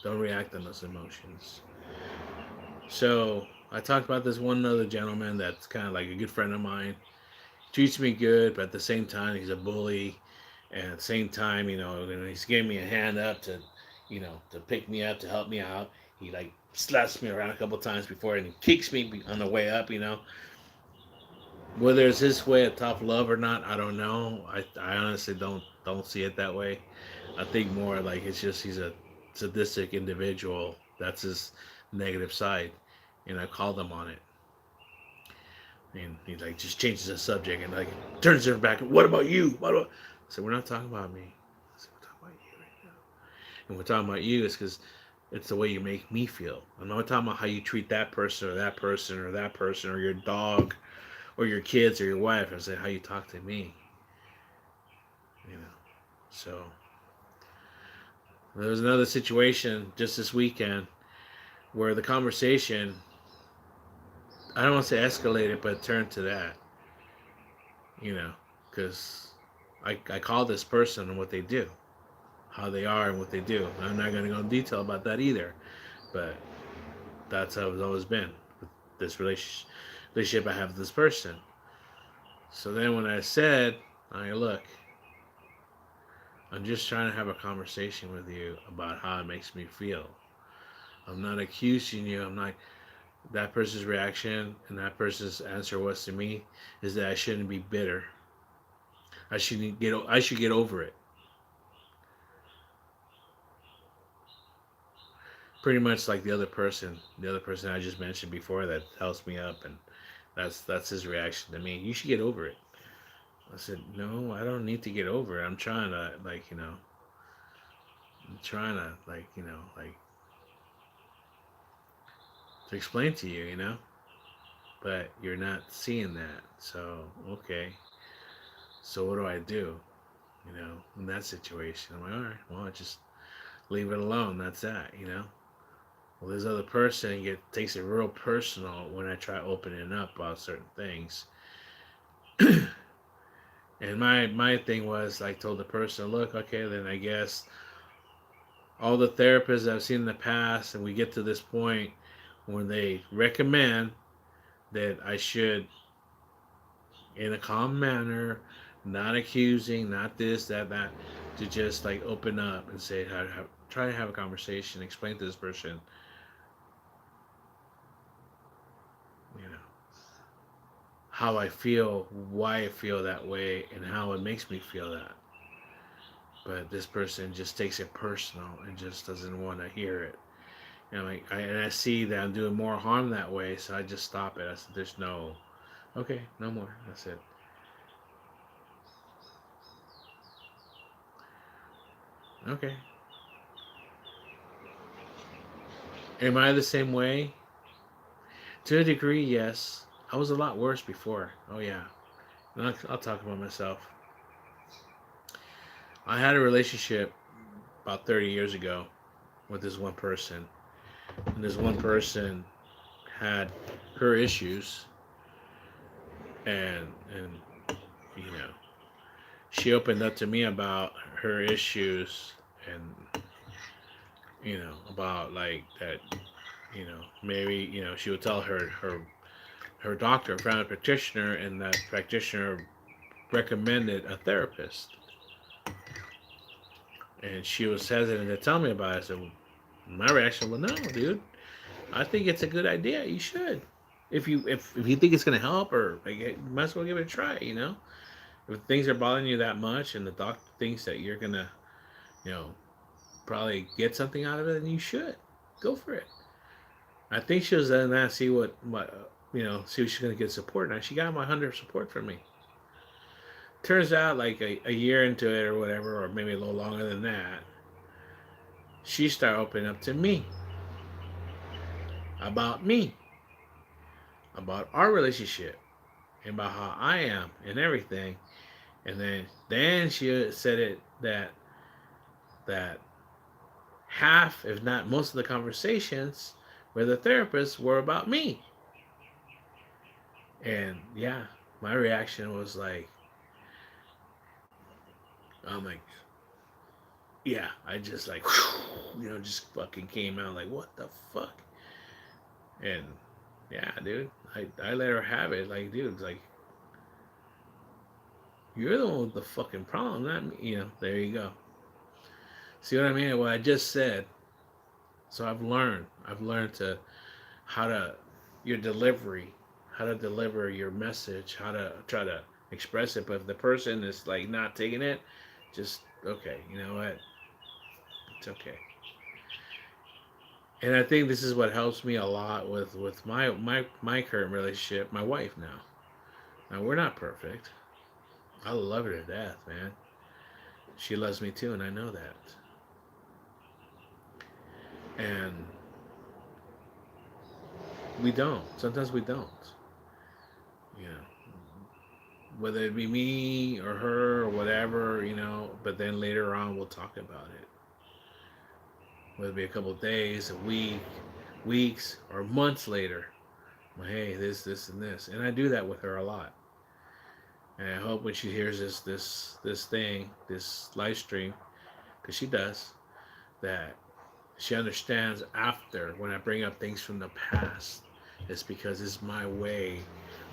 Don't react on those emotions. So I talked about this one other gentleman that's kind of like a good friend of mine. Treats me good, but at the same time he's a bully. And at the same time, he's giving me a hand up to pick me up, to help me out. He like slaps me around a couple times before and he kicks me on the way up. Whether it's his way of tough love or not, I don't know. I honestly don't see it that way. I think more like it's just he's a sadistic individual. That's his negative side, and I called him on it. And he like just changes the subject and like turns it back. What about you? What about? I said, we're not talking about me. I said, we're talking about you right now. And we're talking about you is because it's the way you make me feel. I'm not talking about how you treat that person or that person or that person or your dog or your kids or your wife. I said how you talk to me. You know. So there was another situation just this weekend where the conversation, I don't want to say escalated, but turned to that. You know, because I call this person and what they do, how they are and what they do. I'm not going to go in detail about that either, but that's how it's always been with this relationship I have with this person. So then when I said, I look, I'm just trying to have a conversation with you about how it makes me feel. I'm not accusing you. I'm not. That person's reaction and that person's answer was to me is that I shouldn't be bitter. I should get over it. Pretty much like the other person I just mentioned before that helps me up, and that's his reaction to me. You should get over it. I said, no, I don't need to get over it. I'm trying to I'm trying to to explain to you, but you're not seeing that. So okay, so what do I do? In that situation, I'm like, all right, well, I just leave it alone. That's that. Well, this other person takes it real personal when I try opening up about certain things. And my thing was like told the person, look, okay, then I guess all the therapists I've seen in the past, and we get to this point when they recommend that I should, in a calm manner, not accusing, not this, that, to just like open up and say, try to have a conversation, explain to this person, you know, how I feel, why I feel that way, and how it makes me feel that. But this person just takes it personal and just doesn't want to hear it. And I see that I'm doing more harm that way, so I just stop it. I said, "There's no, okay, no more." I said, "Okay." Am I the same way? To a degree, yes. I was a lot worse before. Oh yeah. And I'll talk about myself. I had a relationship about 30 years ago with this one person, and this one person had her issues, and you know she opened up to me about her issues, and about like that, maybe she would tell her doctor, family practitioner, and that practitioner recommended a therapist, and she was hesitant to tell me about it. So my reaction was, no, dude, I think it's a good idea. You should. If you think it's gonna help, or like, you might as well give it a try. If things are bothering you that much, and the doctor thinks that you're gonna, you know, probably get something out of it, then you should go for it. I think she was then that see see if she's gonna get support. Now she got my 100 support from me. Turns out, like a year into it or whatever, or maybe a little longer than that, she started opening up to about me, about our relationship, and about how I am and everything. And then she said it that half, if not most of the conversations with the therapist were about me. And yeah, my reaction was like, I'm like, yeah, I just like, just fucking came out like, what the fuck? And yeah, dude, I let her have it. Like, dude, it's like, you're the one with the fucking problem, not me. There you go. See what I mean? What I just said. So I've learned to how to your delivery, how to deliver your message, how to try to express it. But if the person is like not taking it, just okay. You know what? It's okay. And I think this is what helps me a lot with my current relationship, my wife now. Now we're not perfect. I love her to death, man. She loves me too, and I know that. And we don't. Sometimes we don't. You know, whether it be me or her or whatever, but then later on we'll talk about it. Whether it be a couple of days, a week, weeks, or months later. Well, hey, this, and this. And I do that with her a lot. And I hope when she hears this thing, this live stream, because she does, that she understands after when I bring up things from the past, it's because it's my way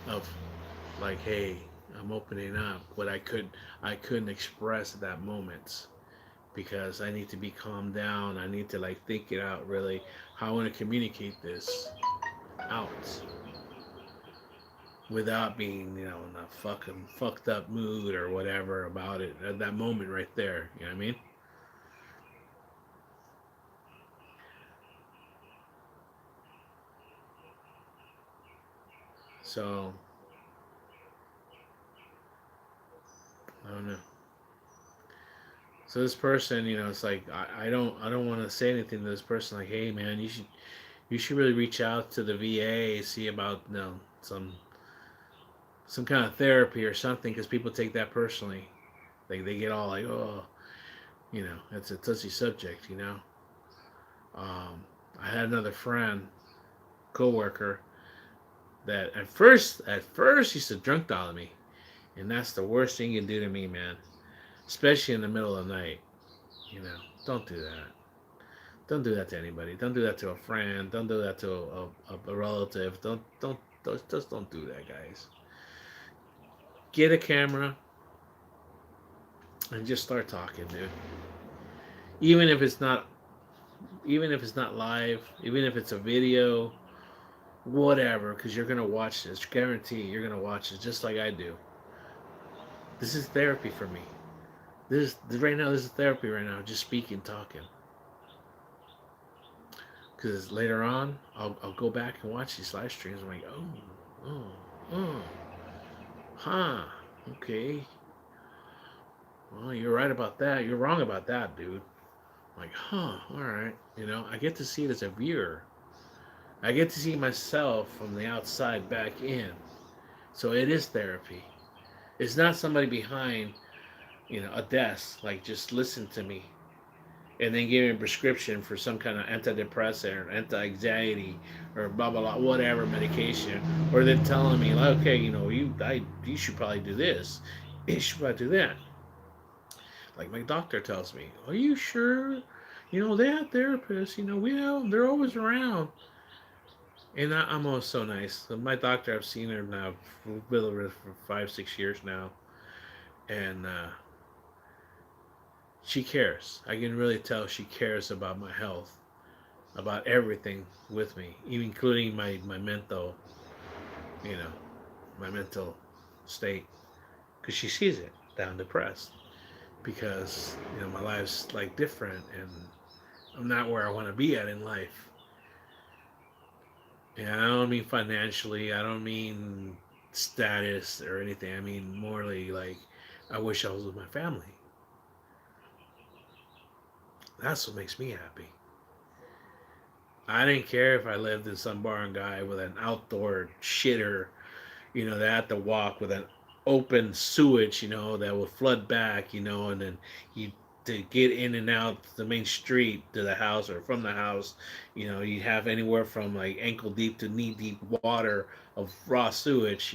of like, hey, I'm opening up what I couldn't express at that moment because I need to be calmed down. I need to like think it out really how I want to communicate this out without being, in a fucking fucked up mood or whatever about it at that moment right there. You know what I mean? So I don't know. So this person, it's like I don't want to say anything to this person. Like, hey man, you should really reach out to the VA, see about some kind of therapy or something, because people take that personally. Like they get all like, oh, it's a touchy subject. I had another friend, coworker, that at first used to drunk dial me, and that's the worst thing you can do to me, man. Especially in the middle of the night. You know, don't do that. Don't do that to anybody. Don't do that to a friend. Don't do that to a relative. Just don't do that, guys. Get a camera and just start talking, dude. Even if it's not, even if it's not live, even if it's a video, whatever, because you're gonna watch this. Guarantee you're gonna watch it just like I do. This is therapy for me. This right now. This is therapy right now. Just speaking, talking. Because later on, I'll go back and watch these live streams. I'm like, oh, oh, huh, okay. Well, you're right about that. You're wrong about that, dude. I'm like, huh, all right. I get to see it as a viewer. I get to see myself from the outside back in. So it is therapy. It's not somebody behind, a desk, like just listen to me and then give me a prescription for some kind of antidepressant or anti-anxiety or blah blah blah whatever medication, or then telling me like, okay, you should probably do this, you should probably do that. Like my doctor tells me, are you sure? They have therapists. They're always around. And I'm always so nice. My doctor, I've seen her now for 5 6 years now, and she cares. I can really tell she cares about my health, about everything with me, even including my mental, you know, my mental state, because she sees it that I'm depressed because my life's like different and I'm not where I want to be at in life. And I don't mean financially. I don't mean status or anything. I mean morally. Like I wish I was with my family. That's what makes me happy. I didn't care if I lived in some barangay with an outdoor shitter, that had to walk with an open sewage, that would flood back, and then you to get in and out the main street to the house or from the house, you have anywhere from like ankle deep to knee deep water of raw sewage,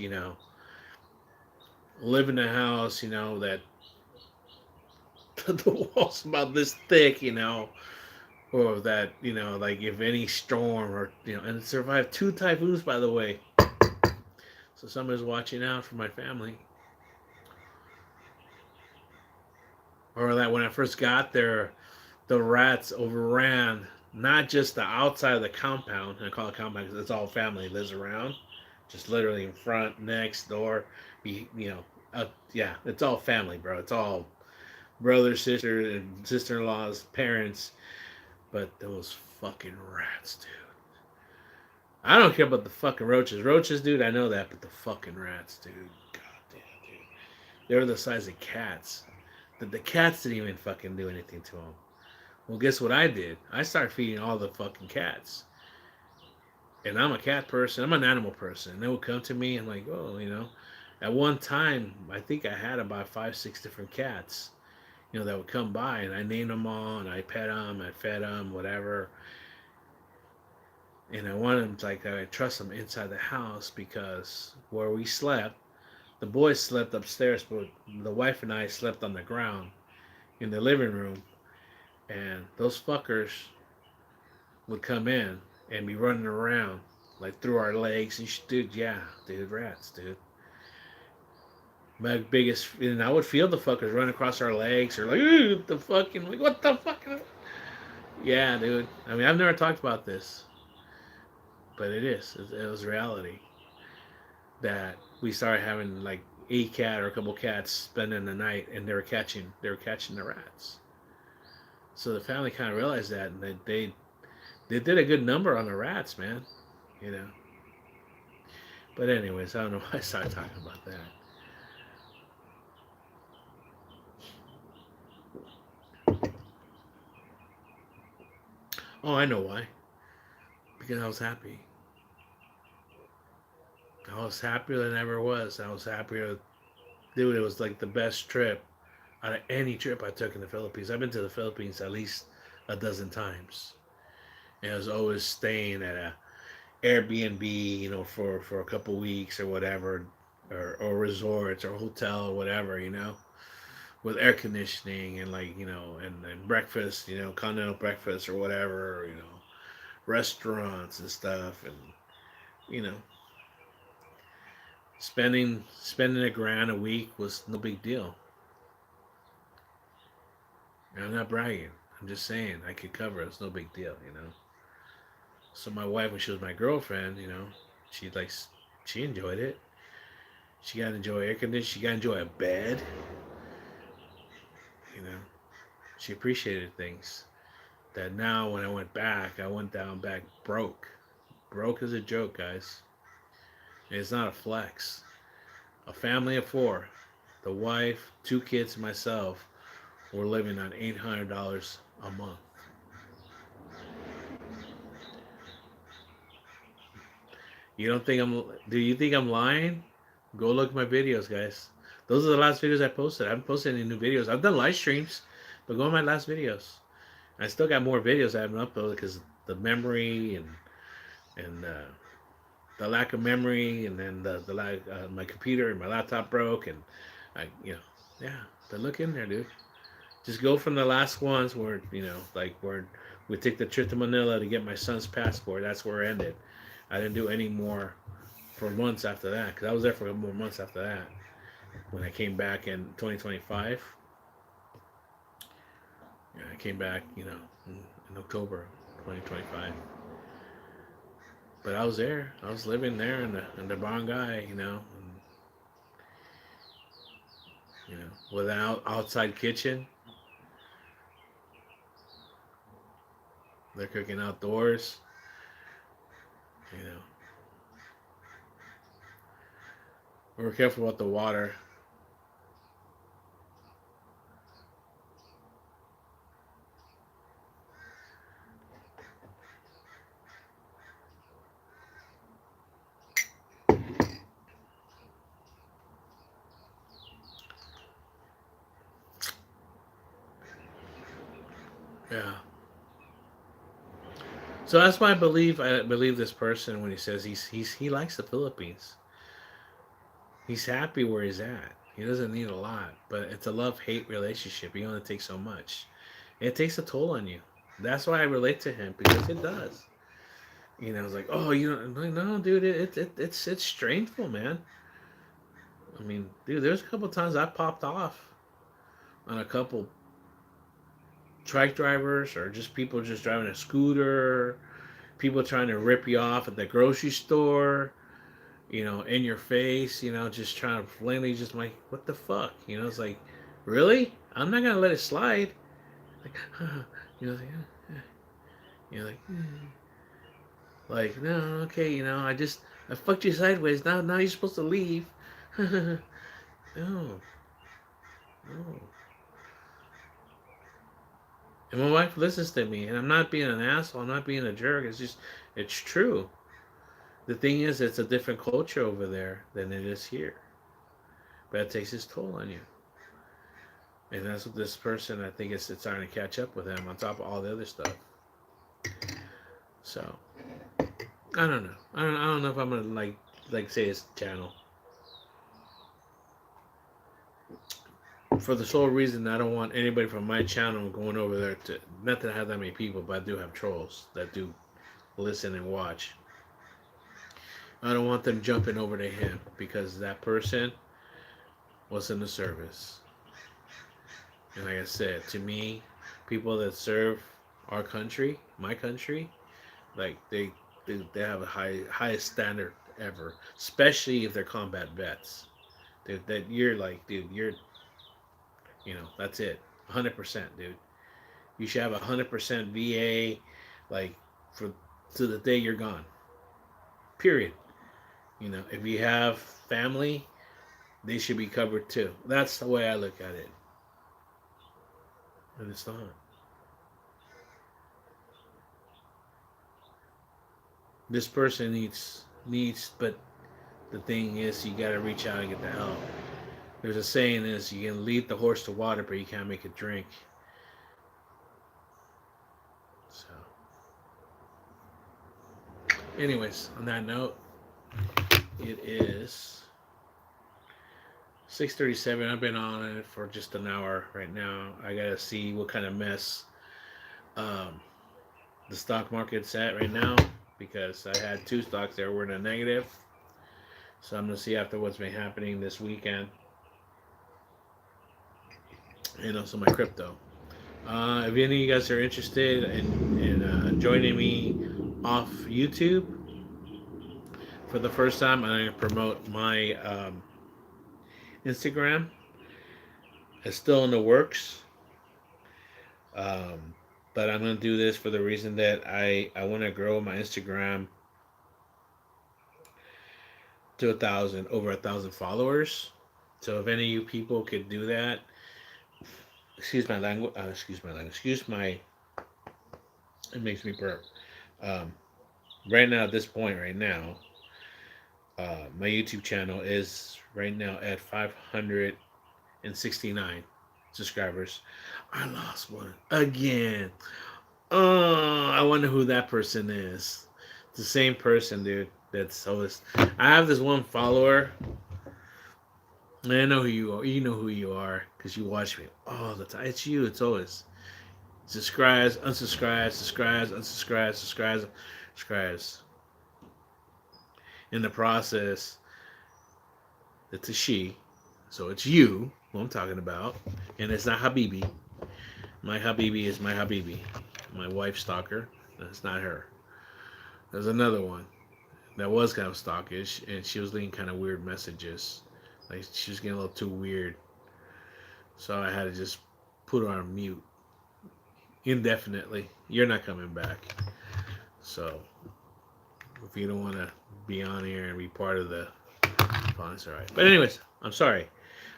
live in a house, that the walls about this thick, or that like if any storm or and survived 2 typhoons, by the way. So somebody's watching out for my family. Or that when I first got there, the rats overran not just the outside of the compound. And I call it compound because it's all family lives around, just literally in front, next door. Yeah, it's all family, bro. It's all brothers, sisters, and sister-in-laws, parents. But those fucking rats, dude. I don't care about the fucking roaches. Roaches, dude, I know that, but the fucking rats, dude. God They were the size of cats. The cats didn't even fucking do anything to them. Well, guess what I did? I started feeding all the fucking cats. And I'm a cat person. I'm an animal person. And they would come to me and like, oh, At one time, I think I had about 5, 6 different cats, that would come by, and I named them all, and I pet them, I fed them, whatever. And I wanted them, like, I trust them inside the house because where we slept, the boys slept upstairs, but the wife and I slept on the ground in the living room, and those fuckers would come in and be running around like through our legs and dude, yeah, dude, rats, dude. My biggest, and I would feel the fuckers run across our legs or like, the fucking, like, what the fuck? Yeah, dude. I mean, I've never talked about this, but it is. It was reality that we started having like a cat or a couple cats spending the night, and they were catching the rats. So the family kind of realized that, and they did a good number on the rats, man. You know. But anyways, I don't know why I started talking about that. Oh, I know why. Because I was happy. I was happier than I ever was. I was happier. Dude, it was like the best trip out of any trip I took in the Philippines. I've been to the Philippines at least a dozen times. And I was always staying at a Airbnb, for a couple weeks or whatever, or resorts or hotel or whatever, with air conditioning and like, and breakfast, continental breakfast or whatever, restaurants and stuff, and you know, spending $1,000 a week was no big deal. And I'm not bragging. I'm just saying I could cover it. It's no big deal. So my wife, when she was my girlfriend, she likes she enjoyed it. She got to enjoy air conditioning. She got to enjoy a bed. You know, she appreciated things. That now when I went back, I went down back broke. Broke is a joke, guys. And it's not a flex. A family of four, the wife, 2 kids, myself, were living on $800 a month. You don't think I'm? Do you think I'm lying? Go look at my videos, guys. Those are the last videos I posted. I haven't posted any new videos. I've done live streams, but go on my last videos. I still got more videos I haven't uploaded because the memory and the lack of memory, and then the lack my computer and my laptop broke, and yeah. But look in there, dude. Just go from the last ones where like where we took the trip to Manila to get my son's passport. That's where it ended. I didn't do any more for months after that because I was there for more months after that. When I came back in 2025, yeah, I came back, in October 2025. But I was there. I was living there in the barangay, with an outside kitchen. They're cooking outdoors, you know. We were careful about the water. Yeah. So that's why I believe this person when he says he likes the Philippines. He's happy where he's at. He doesn't need a lot, but it's a love-hate relationship. You only take so much. It takes a toll on you. That's why I relate to him because it does. It's like, oh, you don't, like, no, dude, it's strengthful, man. I mean, dude, there's a couple times I popped off on a couple trike drivers or just people just driving a scooter, people trying to rip you off at the grocery store, in your face, just trying to plainly just like, what the fuck? It's like, really? I'm not gonna let it slide. Like, like, like, like, no, okay, I fucked you sideways. Now you're supposed to leave. No, No. And my wife listens to me, and I'm not being an asshole. I'm not being a jerk. It's just, it's true. The thing is, it's a different culture over there than it is here. But it takes its toll on you. And that's what this person, I think, it's starting to catch up with him on top of all the other stuff. So, I don't know. I don't know if I'm going to, like say his channel. For the sole reason I don't want anybody from my channel going over there to, not that I have that many people, but I do have trolls that do listen and watch. I don't want them jumping over to him because that person was in the service. And like I said, to me, people that serve our country, my country, like they have a highest standard ever, especially if they're combat vets. That you're like, dude, that's it, 100%, dude. You should have 100% VA, like for to the day you're gone. Period. If you have family, they should be covered too. That's the way I look at it. And it's not. This person needs, but the thing is, you gotta reach out and get the help. There's a saying is you can lead the horse to water, but you can't make it drink. So, anyways, on that note, it is 6:37. I've been on it for just an hour right now. I gotta see what kind of mess um, the stock market's at right now because I had two stocks that were in a negative. So I'm gonna see after what's been happening this weekend, and also my crypto. If any of you guys are interested in joining me off YouTube for the first time, I'm gonna promote my Instagram. It's still in the works. Um, but I'm gonna do this for the reason that I want to grow my Instagram to over 1,000 followers. So if any of you people could do that, excuse my language, excuse my, it makes me burp. Um, right now at this point, right now, my YouTube channel is right now at 569 subscribers. I lost one again. Oh, I wonder who that person is. It's the same person, dude. That's always. I have this one follower. And I know who you are. You know who you are because you watch me all the time. It's you. It's always subscribes, unsubscribes, subscribes, unsubscribes, subscribes, subscribes. In the process, it's a she, so it's you who I'm talking about, and it's not Habibi. My Habibi is my Habibi, my wife stalker. That's not her. There's another one that was kind of stalkish, and she was leaving kind of weird messages. Like she was getting a little too weird, so I had to just put her on mute indefinitely. You're not coming back. So if you don't want to be on here and be part of the fun, it's all right. But anyways, I'm sorry.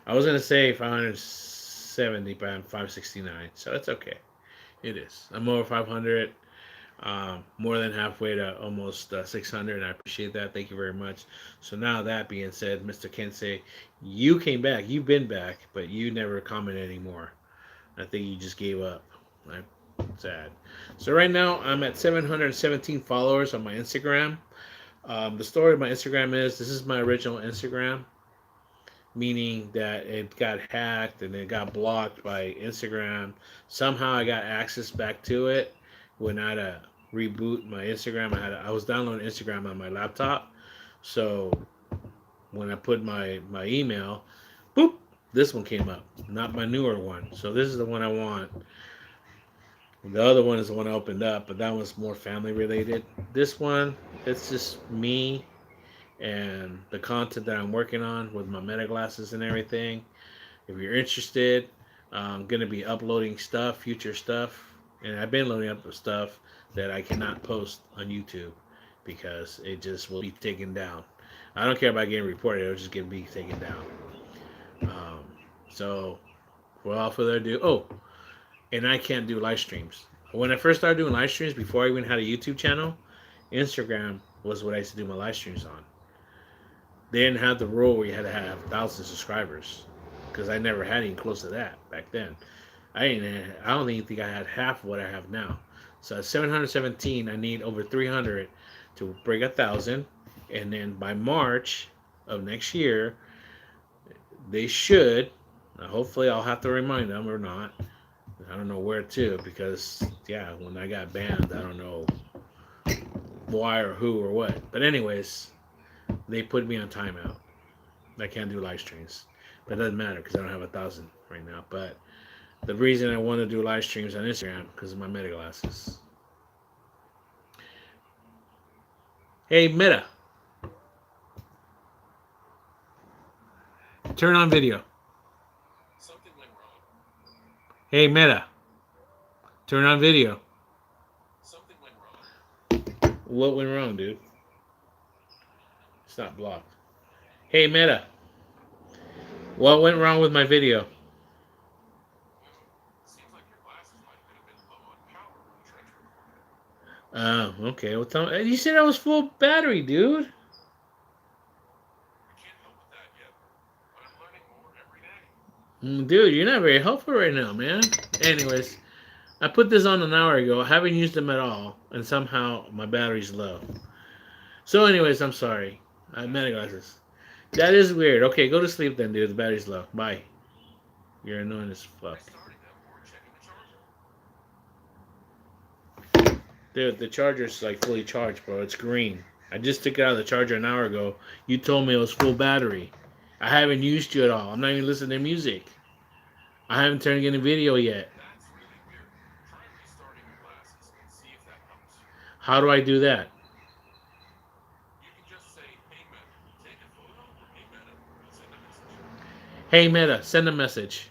I was gonna say 570, but I'm 569, so it's okay. It is. I'm over 500. More than halfway to almost 600, and I appreciate that. Thank you very much. So now that being said, Mr. Kensei, you came back. You've been back, but you never comment anymore. I think you just gave up. I'm sad. So right now I'm at 717 followers on my Instagram. The story of my Instagram is this is my original Instagram, meaning that it got hacked and it got blocked by Instagram. Somehow I got access back to it when I had to reboot my Instagram. I was downloading Instagram on my laptop, so when I put my email, boop, this one came up, not my newer one. So this is the one I want. The other one is the one I opened up, but that one's more family related. This one, it's just me and the content that I'm working on with my meta glasses and everything. If you're interested, I'm going to be uploading stuff, future stuff. And I've been loading up stuff that I cannot post on YouTube because it just will be taken down. I don't care about getting reported, it'll just get be taken down. Um, so without further ado, oh, and I can't do live streams. When I first started doing live streams, before I even had a YouTube channel, Instagram was what I used to do my live streams on. They didn't have the rule where you had to have 1,000 subscribers, because I never had any close to that back then. I don't even think I had half of what I have now. So at 717, I need over 300 to break 1,000, and then by March of next year, they should. Hopefully, I'll have to remind them or not. I don't know where to, because yeah, when I got banned, I don't know why or who or what. But anyways, they put me on timeout. I can't do live streams, but it doesn't matter because I don't have 1,000 right now. But the reason I want to do live streams on Instagram because of my Meta glasses. Hey Meta, turn on video. Something went wrong. Hey Meta, turn on video. Something went wrong. What went wrong, dude? It's not blocked. Hey Meta, what went wrong with my video? Seems like your glasses might have been a bit low on power when you tried to record. Oh, okay. Well, tell me, you said I was full battery, dude. I can't help with that yet, but I'm learning more every day. Dude, you're not very helpful right now, man. Anyways, I put this on an hour ago. I haven't used them at all, and somehow my battery's low. So, anyways, I'm sorry. I have Meta glasses. That is weird. Okay, go to sleep then, dude. The battery's low. Bye. You're annoying as fuck. Restarting them or checking the charger. Dude, the charger's like fully charged, bro. It's green. I just took it out of the charger an hour ago. You told me it was full battery. I haven't used you at all. I'm not even listening to music. I haven't turned any video yet. That's really weird. Try restarting your glasses and see if that helps. How do I do that? You can just say, "Hey Meta, take a photo," or "Hey Meta, send a message." Hey Meta, send a message.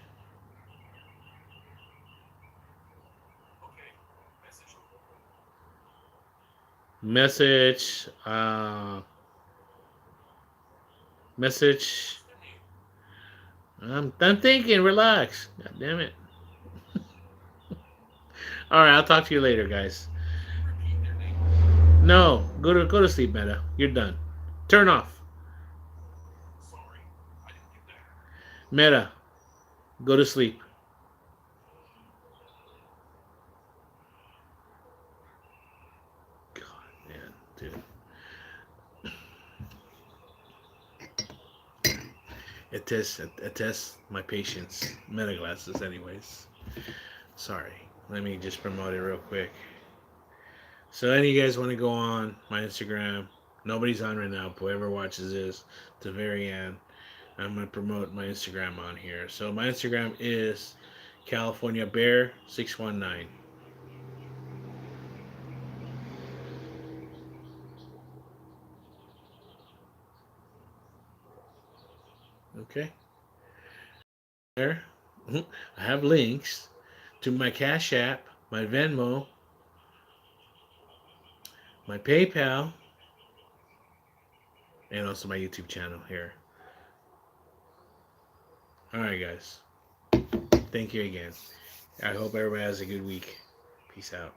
Okay, message. Message. Message. What's their name? I'm thinking. Relax. God damn it. All right, I'll talk to you later, guys. Can you repeat their name? No, go to sleep, Meta. You're done. Turn off. Sorry, I didn't get that. Meta, go to sleep. God, man, dude. It tests my patience. Meta glasses, anyways. Sorry. Let me just promote it real quick. So, any of you guys want to go on my Instagram? Nobody's on right now. Whoever watches this to the very end, I'm going to promote my Instagram on here. So, my Instagram is CaliforniaBear619. Okay. There. I have links to my Cash App, my Venmo, my PayPal, and also my YouTube channel here. All right, guys. Thank you again. I hope everybody has a good week. Peace out.